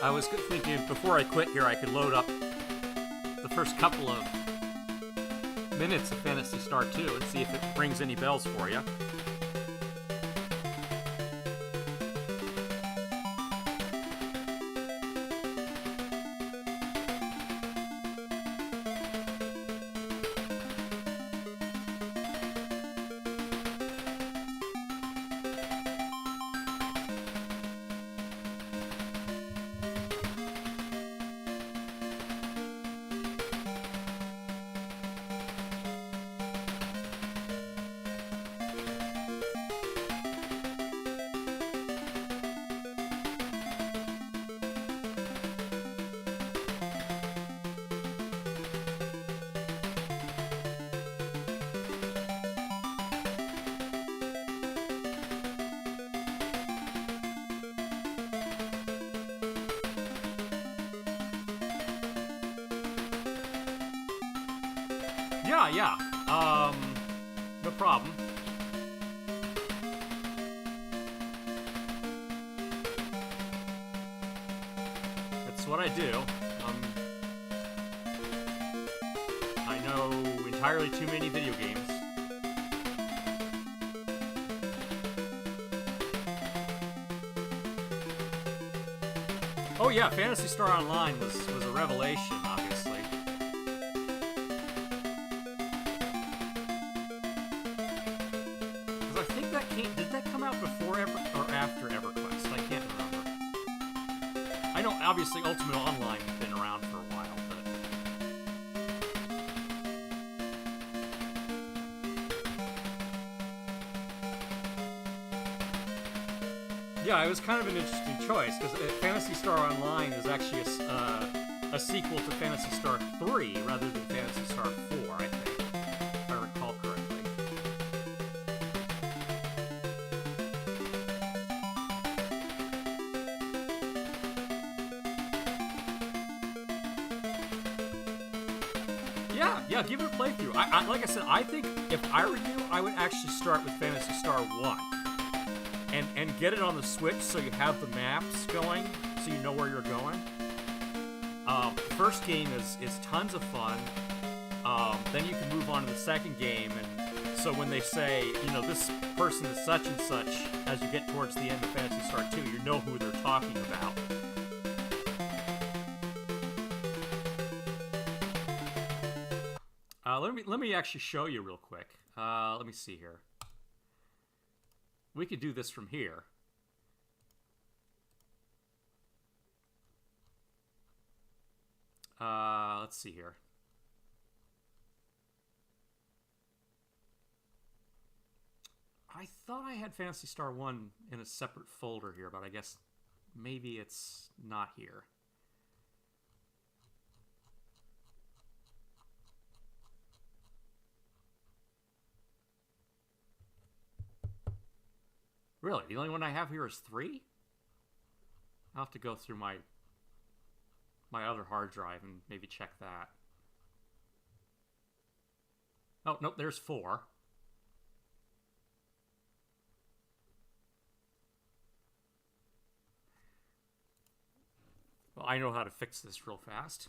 Speaker 1: I was thinking before I quit here I could load up the first couple of minutes of Phantasy Star 2 and see if it rings any bells for you. Yeah, no problem. That's what I do. I know entirely too many video games. Oh yeah, Phantasy Star Online was a revelation, obviously. Did that come out before or after EverQuest? I can't remember. I know, obviously, Ultimate Online has been around for a while, but... Yeah, it was kind of an interesting choice, because Phantasy Star Online is actually a sequel to Phantasy Star 3, rather than Phantasy Star 4, I think, if I recall correctly. Yeah, give it a playthrough. Like I said, I think if I were you, I would actually start with Phantasy Star 1. And get it on the Switch so you have the maps going, so you know where you're going. First game is tons of fun. Then you can move on to the second game and So when they say, you know, this person is such and such, as you get towards the end of Phantasy Star 2, you know who they're talking about. Let me actually show you real quick. Let me see here. We could do this from here. Let's see here. I thought I had Phantasy Star 1 in a separate folder here, but I guess maybe it's not here. Really? The only one I have here is 3? I'll have to go through my other hard drive and maybe check that. Oh, nope, there's 4. Well, I know how to fix this real fast.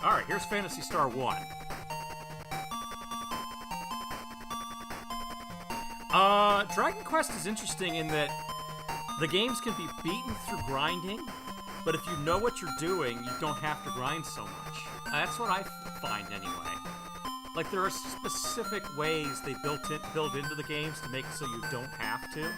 Speaker 1: Alright, here's Phantasy Star 1. Dragon Quest is interesting in that the games can be beaten through grinding, but if you know what you're doing, you don't have to grind so much. That's what I find anyway. Like, there are specific ways they build into the games to make it so you don't have to.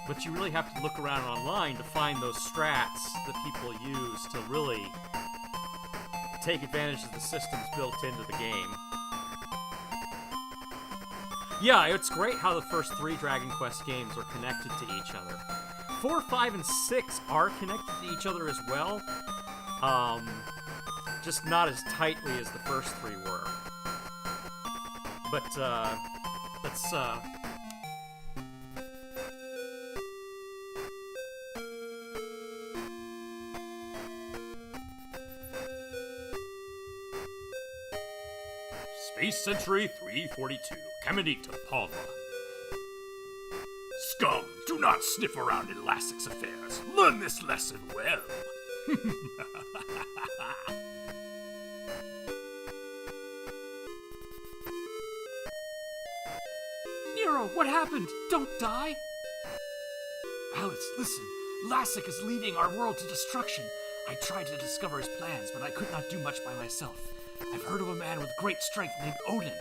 Speaker 1: But you really have to look around online to find those strats that people use to really take advantage of the systems built into the game. Yeah, it's great how the first 3 Dragon Quest games are connected to each other. 4, 5, and 6 are connected to each other as well. Just not as tightly as the first 3 were. But, let's, Space Century 342, Caminita, Palma. Scum, do not sniff around in Lassek's affairs. Learn this lesson well. Nero, what happened? Don't die. Alice, listen. Lassek is leading our world to destruction. I tried to discover his plans, but I could not do much by myself. I've heard of a man with great strength named Odin.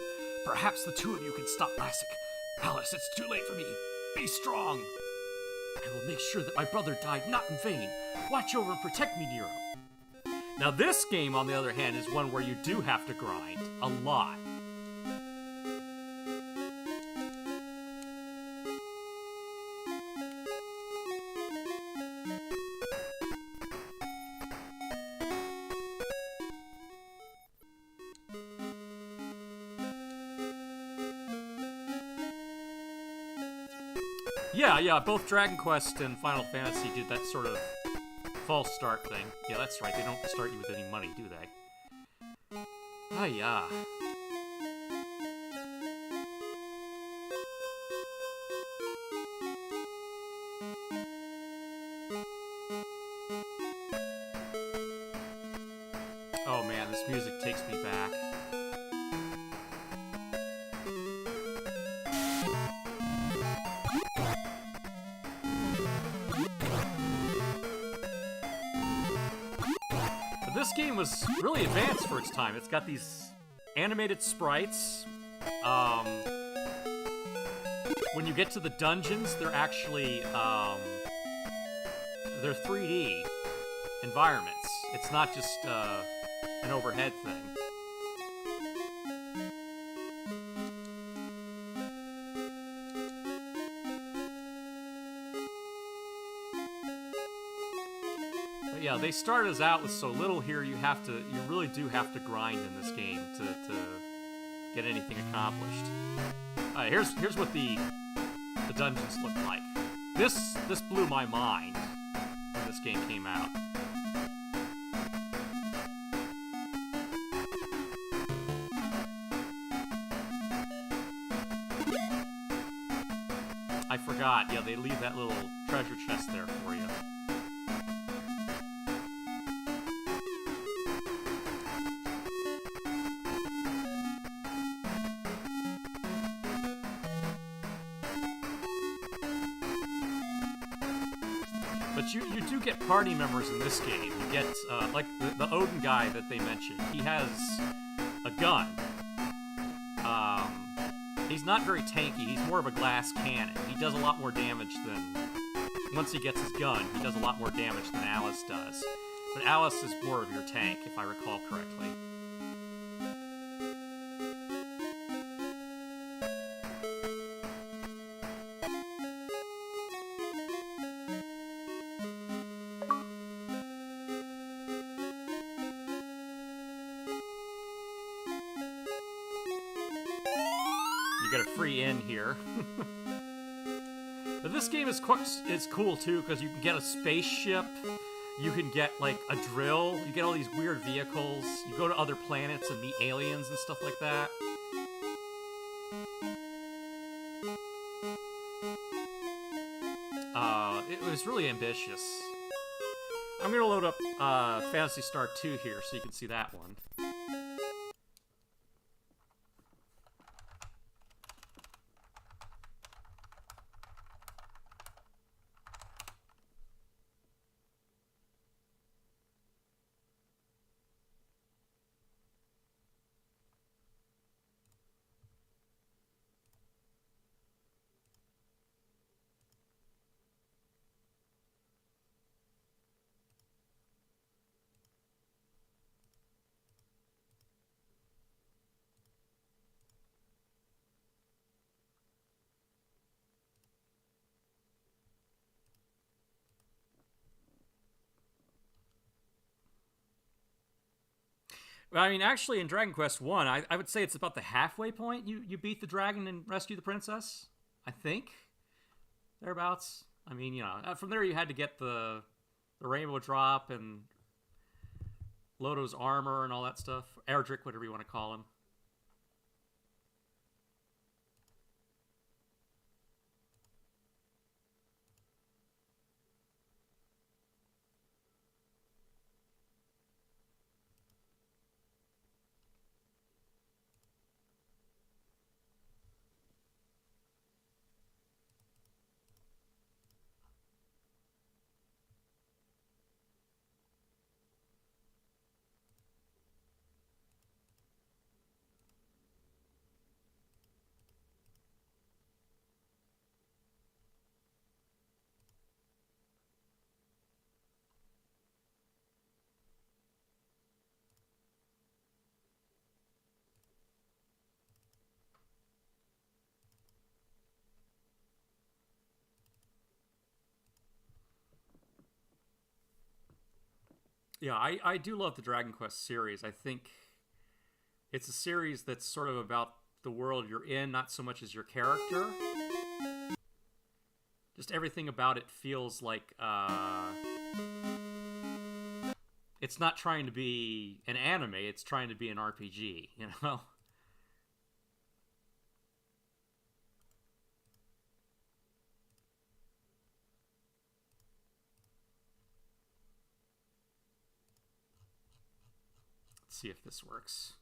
Speaker 1: Perhaps the 2 of you can stop Lassek. Alice, it's too late for me. Be strong. I will make sure that my brother died not in vain. Watch over and protect me, Nero. Now this game, on the other hand, is one where you do have to grind. A lot. Yeah, both Dragon Quest and Final Fantasy did that sort of false start thing. Yeah, that's right, they don't start you with any money, do they? Ah, yeah. Oh man, this music takes me back. This game was really advanced for its time. It's got these animated sprites. When you get to the dungeons, they're actually, they're 3D environments. It's not just an overhead thing. yeah, they start us out with so little here. You really do have to grind in this game to get anything accomplished. Here's what the dungeons look like. This blew my mind when this game came out. I forgot. Yeah, they leave that little treasure chest there for you. But you do get party members in this game. You get, like, the Odin guy that they mentioned. He has a gun. He's not very tanky. He's more of a glass cannon. He does a lot more damage than... Once he gets his gun, he does a lot more damage than Aleste does. But Aleste is more of your tank, if I recall correctly. You get a free inn here. But this game is cool too, because you can get a spaceship, you can get like a drill, you get all these weird vehicles, you go to other planets and meet aliens and stuff like that. It was really ambitious. I'm gonna load up Phantasy Star 2 here so you can see that one. I mean, actually, in Dragon Quest 1, I would say it's about the halfway point. You beat the dragon and rescue the princess, I think. Thereabouts. I mean, you know, from there you had to get the rainbow drop and Lodo's armor and all that stuff. Erdrick, whatever you want to call him. Yeah, I do love the Dragon Quest series. I think it's a series that's sort of about the world you're in, not so much as your character. Just everything about it feels like it's not trying to be an anime, it's trying to be an RPG, you know? Let's see if this works.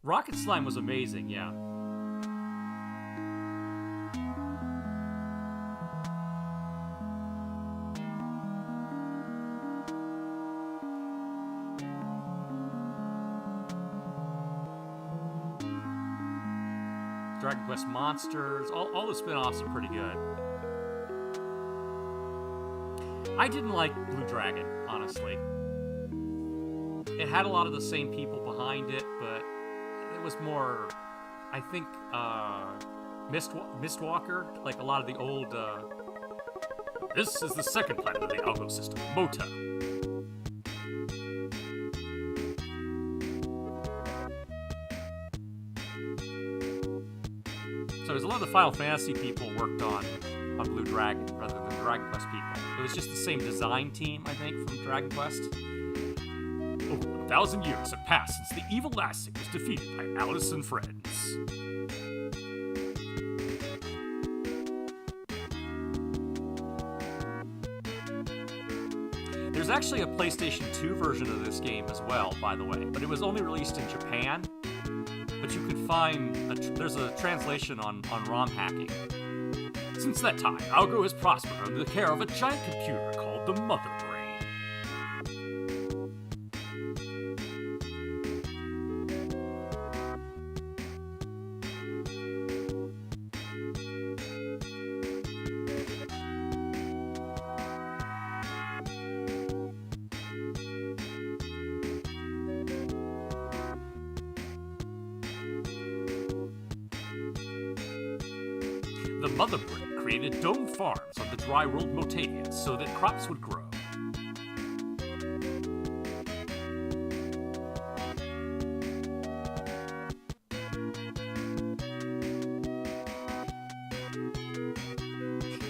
Speaker 1: Rocket Slime was amazing, yeah. Dragon Quest Monsters, all the spin-offs are pretty good. I didn't like Blue Dragon, honestly. It had a lot of the same people behind it, but it was more, I think, Mistwalker, like a lot of the old, This is the second planet of the Algo system, Mota. So there's a lot of the Final Fantasy people worked on Blue Dragon rather than Dragon Quest people. It was just the same design team, I think, from Dragon Quest. Over 1,000 years have passed since the evil Aleste was defeated by Aleste and friends. There's actually a PlayStation 2 version of this game as well, by the way, but it was only released in Japan. But you can find, there's a translation on ROM hacking. Since that time, Algo has prospered under the care of a giant computer called the Mother Brain. The Mother Brain created dome farms on the dry world Motavia so that crops would grow.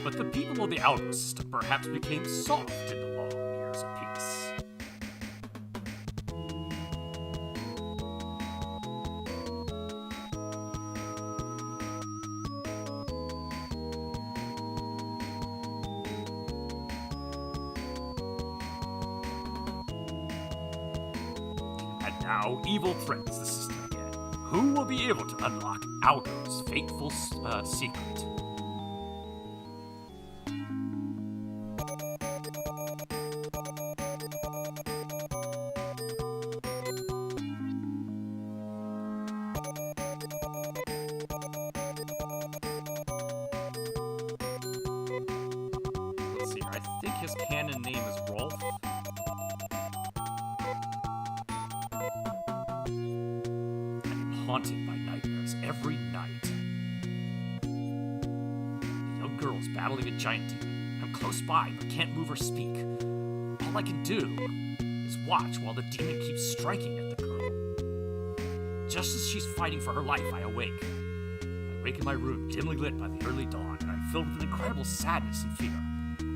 Speaker 1: But the people of the Algo system perhaps became soft in the long years of peace. Now, evil threatens the system again. Who will be able to unlock Algo's fateful secret? Let's see, I think his canon name is Rolf. Haunted by nightmares every night. The young girl's battling a giant demon. I'm close by, but can't move or speak. All I can do is watch while the demon keeps striking at the girl. Just as she's fighting for her life, I awake. I wake in my room, dimly lit by the early dawn, and I'm filled with an incredible sadness and fear.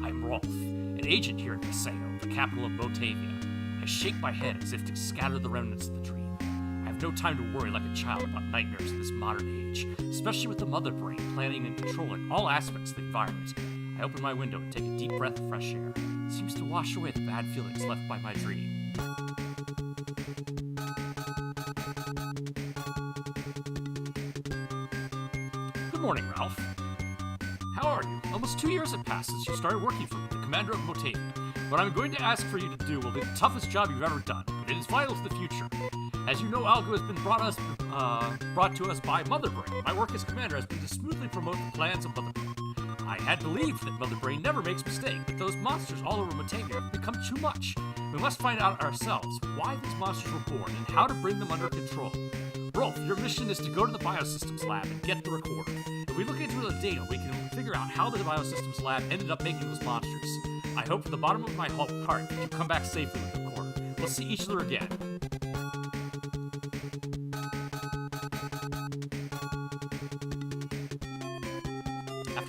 Speaker 1: I'm Rolf, an agent here in Paseo, the capital of Motavia. I shake my head as if to scatter the remnants of the dream. I have no time to worry like a child about nightmares in this modern age, especially with the Mother Brain planning and controlling all aspects of the environment. I open my window and take a deep breath of fresh air. It seems to wash away the bad feelings left by my dream. Good morning, Ralph. How are you? Almost 2 years have passed since you started working for me, the commander of Motavia. What I'm going to ask for you to do will be the toughest job you've ever done, but it is vital to the future. As you know, Algo has been brought to us by Mother Brain. My work as commander has been to smoothly promote the plans of Mother Brain. I had believed that Mother Brain never makes mistakes, but those monsters all over Motavia have become too much. We must find out ourselves why these monsters were born and how to bring them under control. Rolf, your mission is to go to the Biosystems Lab and get the recorder. If we look into the data, we can figure out how the Biosystems Lab ended up making those monsters. I hope from the bottom of my heart that you come back safely with the recorder. We'll see each other again.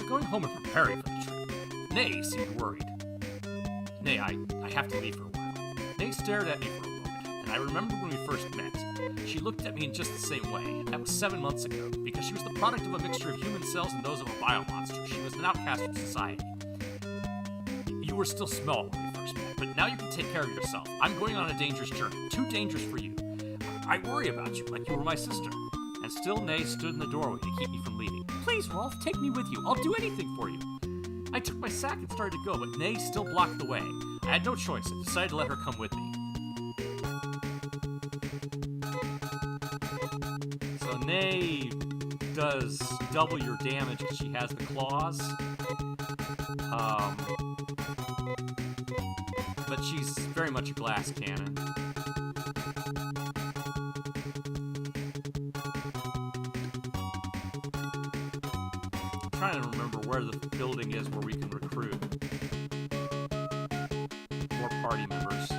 Speaker 1: Going home and preparing for the trip, Nay seemed worried. Nay, I have to leave for a while. Nay stared at me for a moment, and I remember when we first met. She looked at me in just the same way. That was 7 months ago, because she was the product of a mixture of human cells and those of a biomonster. She was an outcast from society. You were still small when we first met, but now you can take care of yourself. I'm going on a dangerous journey, too dangerous for you. I worry about you like you were my sister. And still Nay stood in the doorway to keep me from leaving. Please, Rolf, take me with you. I'll do anything for you. I took my sack and started to go, but Nay still blocked the way. I had no choice and decided to let her come with me. So Nay does double your damage because she has the claws. she's very much a glass cannon. I'm trying to remember where the building is where we can recruit more party members.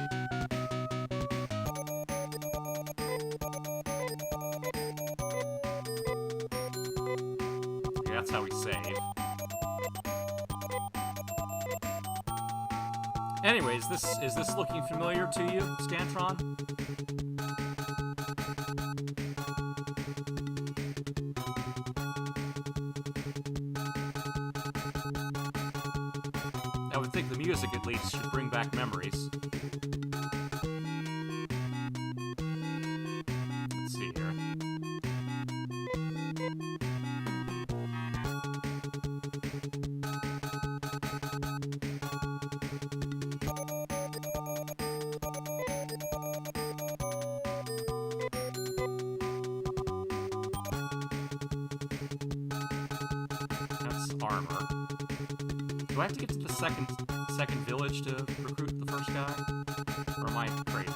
Speaker 1: Okay, that's how we save. Anyways, is this looking familiar to you, Scantron? I would think the music, at least, should bring back memories. Let's see here. That's armor. Do I have to get to the second village to recruit the first guy? Or am I crazy?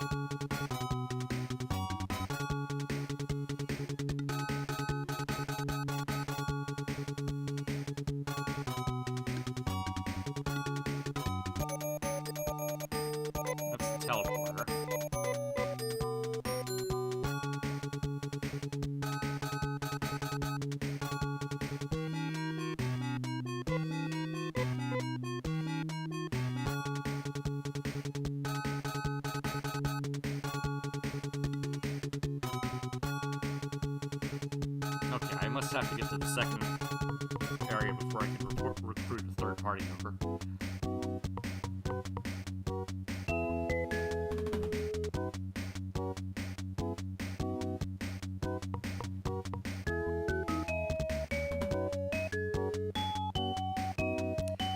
Speaker 1: That's the teleporter. Okay, I must have to get to the second area before I can recruit a third party member.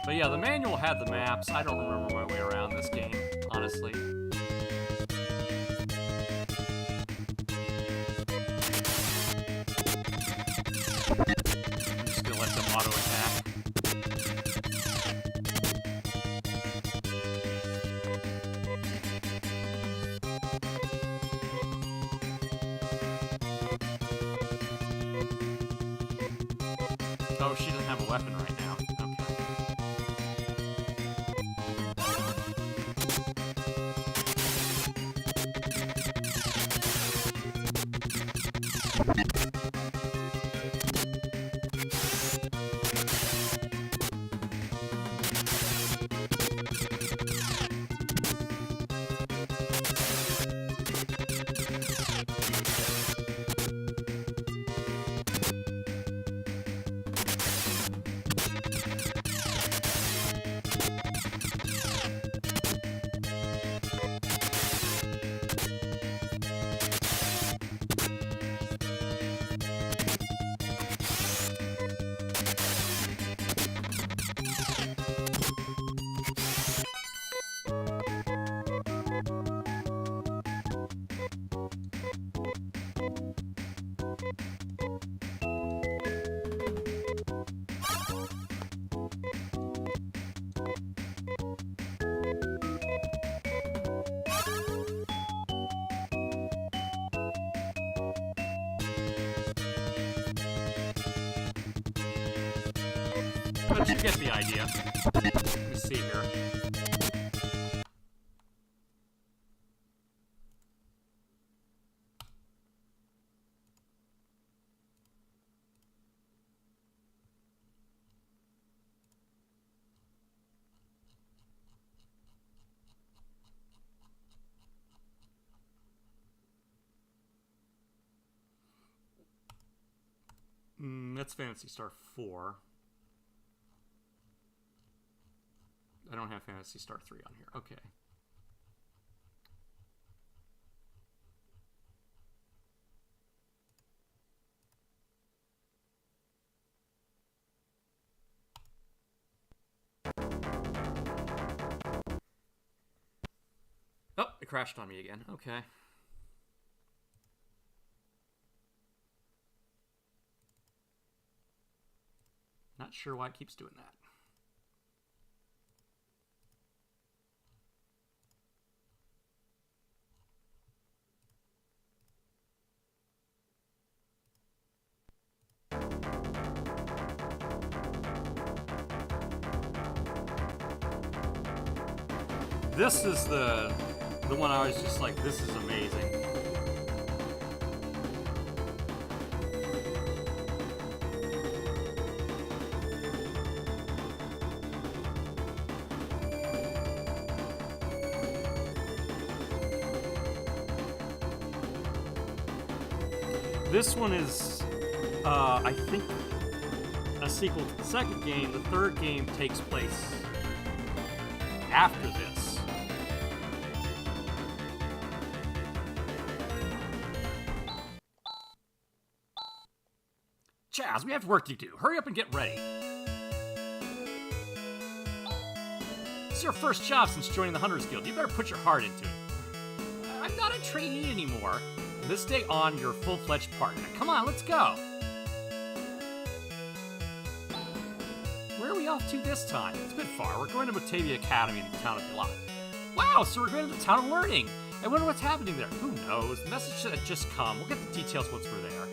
Speaker 1: But yeah, the manual had the maps. I don't remember my way around this game, honestly. I'm just gonna let them auto attack. Oh, she doesn't have a weapon right now. Okay. But you get the idea. Let me see here. That's Phantasy Star 4. I don't have Phantasy Star 3 on here. Okay. Oh, it crashed on me again. Okay. Not sure why it keeps doing that. This is the one I was just like, this is amazing. This one is, I think, a sequel to the second game. The third game takes place after this. Chaz, we have work to do. Hurry up and get ready. It's your first job since joining the Hunters Guild. You better put your heart into it. I'm not a trainee anymore. From this day on, you're a full-fledged partner. Come on, let's go. Where are we off to this time? It's a bit far. We're going to Batavia Academy in the town of Bilal. Wow, so we're going to the town of learning. I wonder what's happening there. Who knows? The message should have just come. We'll get the details once we're there.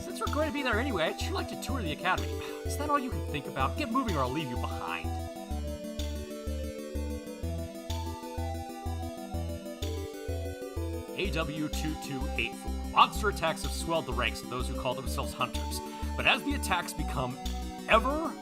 Speaker 1: Since we're going to be there anyway, I'd sure like to tour the academy. Is that all you can think about? Get moving or I'll leave you behind. AW2284. Monster attacks have swelled the ranks of those who call themselves hunters. But as the attacks become ever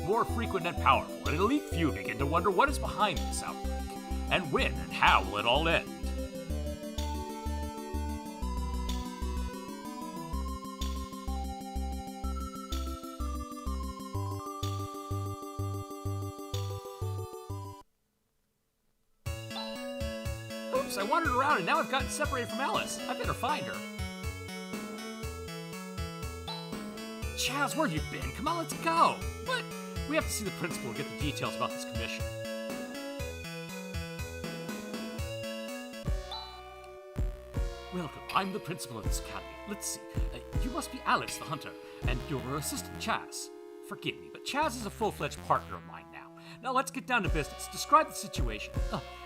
Speaker 1: more frequent and powerful, an elite few begin to wonder what is behind this outbreak, and when and how will it all end. Oops, I wandered around and now I've gotten separated from Alice. I better find her. Chaz, where have you been? Come on, let's go. What? We have to see the principal and get the details about this commission. Welcome, I'm the principal of this academy. Let's see. You must be Alex the hunter, and you're her assistant, Chaz. Forgive me, but Chaz is a full-fledged partner of mine now. Now let's get down to business. Describe the situation.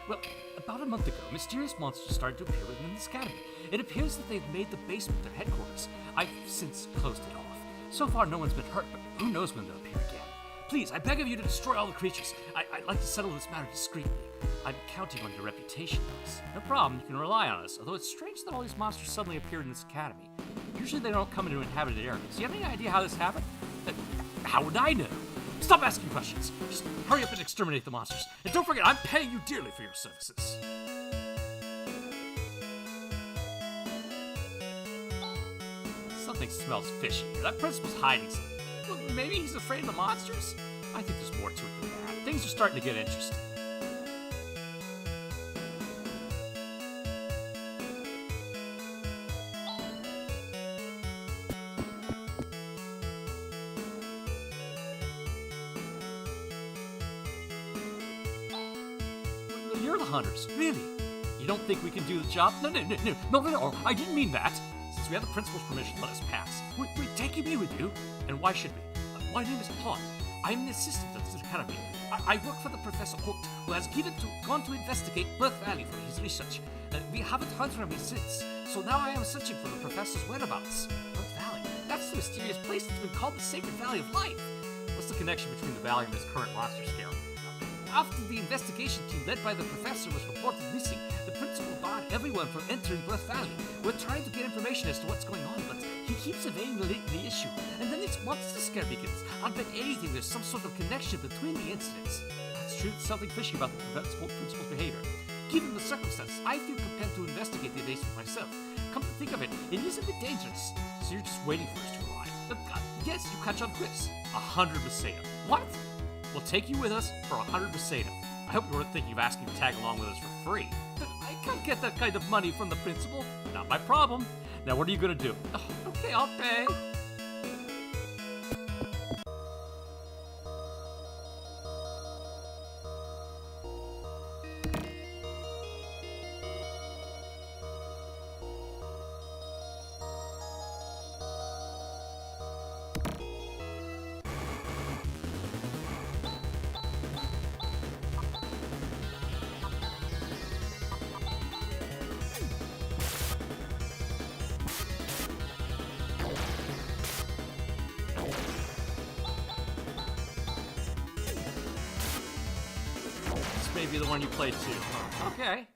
Speaker 1: Well, about a month ago, mysterious monsters started to appear within this academy. It appears that they've made the basement their headquarters. I've since closed it off. So far, no one's been hurt, but who knows when they'll appear again. Please, I beg of you to destroy all the creatures. I'd like to settle this matter discreetly. I'm counting on your reputation, Alice. No problem, you can rely on us, although it's strange that all these monsters suddenly appeared in this academy. Usually they don't come into inhabited areas. Do you have any idea how this happened? How would I know? Stop asking questions. Just hurry up and exterminate the monsters. And don't forget, I'm paying you dearly for your services. Something smells fishy. That principal's hiding something. Well, maybe he's afraid of the monsters? I think there's more to it than that. Things are starting to get interesting. You're the hunters, really? You don't think we can do the job? No, I didn't mean that. Since we have the principal's permission, let us pass. We're taking me with you. And why should we? My name is Paul. I'm an assistant at this academy. I work for the Professor Holt, who has gone to investigate Birth Valley for his research. We haven't heard from him since, so now I am searching for the professor's whereabouts. Birth Valley? That's the mysterious place that's been called the Sacred Valley of Life. What's the connection between the valley and this current monster scale? After the investigation team led by the professor was reported missing, the principal barred everyone from entering Birth Valley. We're trying to get information as to what's going on, but he keeps evading the issue. And then this monster scare begins. I'll bet anything there's some sort of connection between the incidents. That's true, there's something fishy about the principal's behavior. Given the circumstances, I feel compelled to investigate the evasive myself. Come to think of it, it is a bit dangerous. So you're just waiting for us to arrive. Yes, you catch on quiz. 100 Masada. What? We'll take you with us for 100 Masada. I hope you weren't thinking of asking to tag along with us for free. I can't get that kind of money from the principal. Not my problem. Now what are you gonna do? Okay, I'll pay. may be the one you played too. Okay.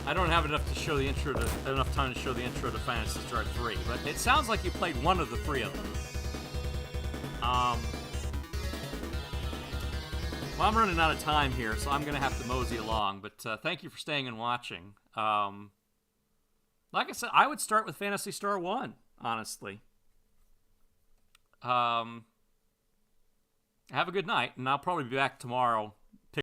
Speaker 1: I don't have enough to show the intro to enough time to show the intro to Phantasy Star 3, but it sounds like you played one of the three of them. Well, I'm running out of time here, so I'm going to have to mosey along, but thank you for staying and watching. Like I said, I would start with Phantasy Star 1, honestly. Have a good night, and I'll probably be back tomorrow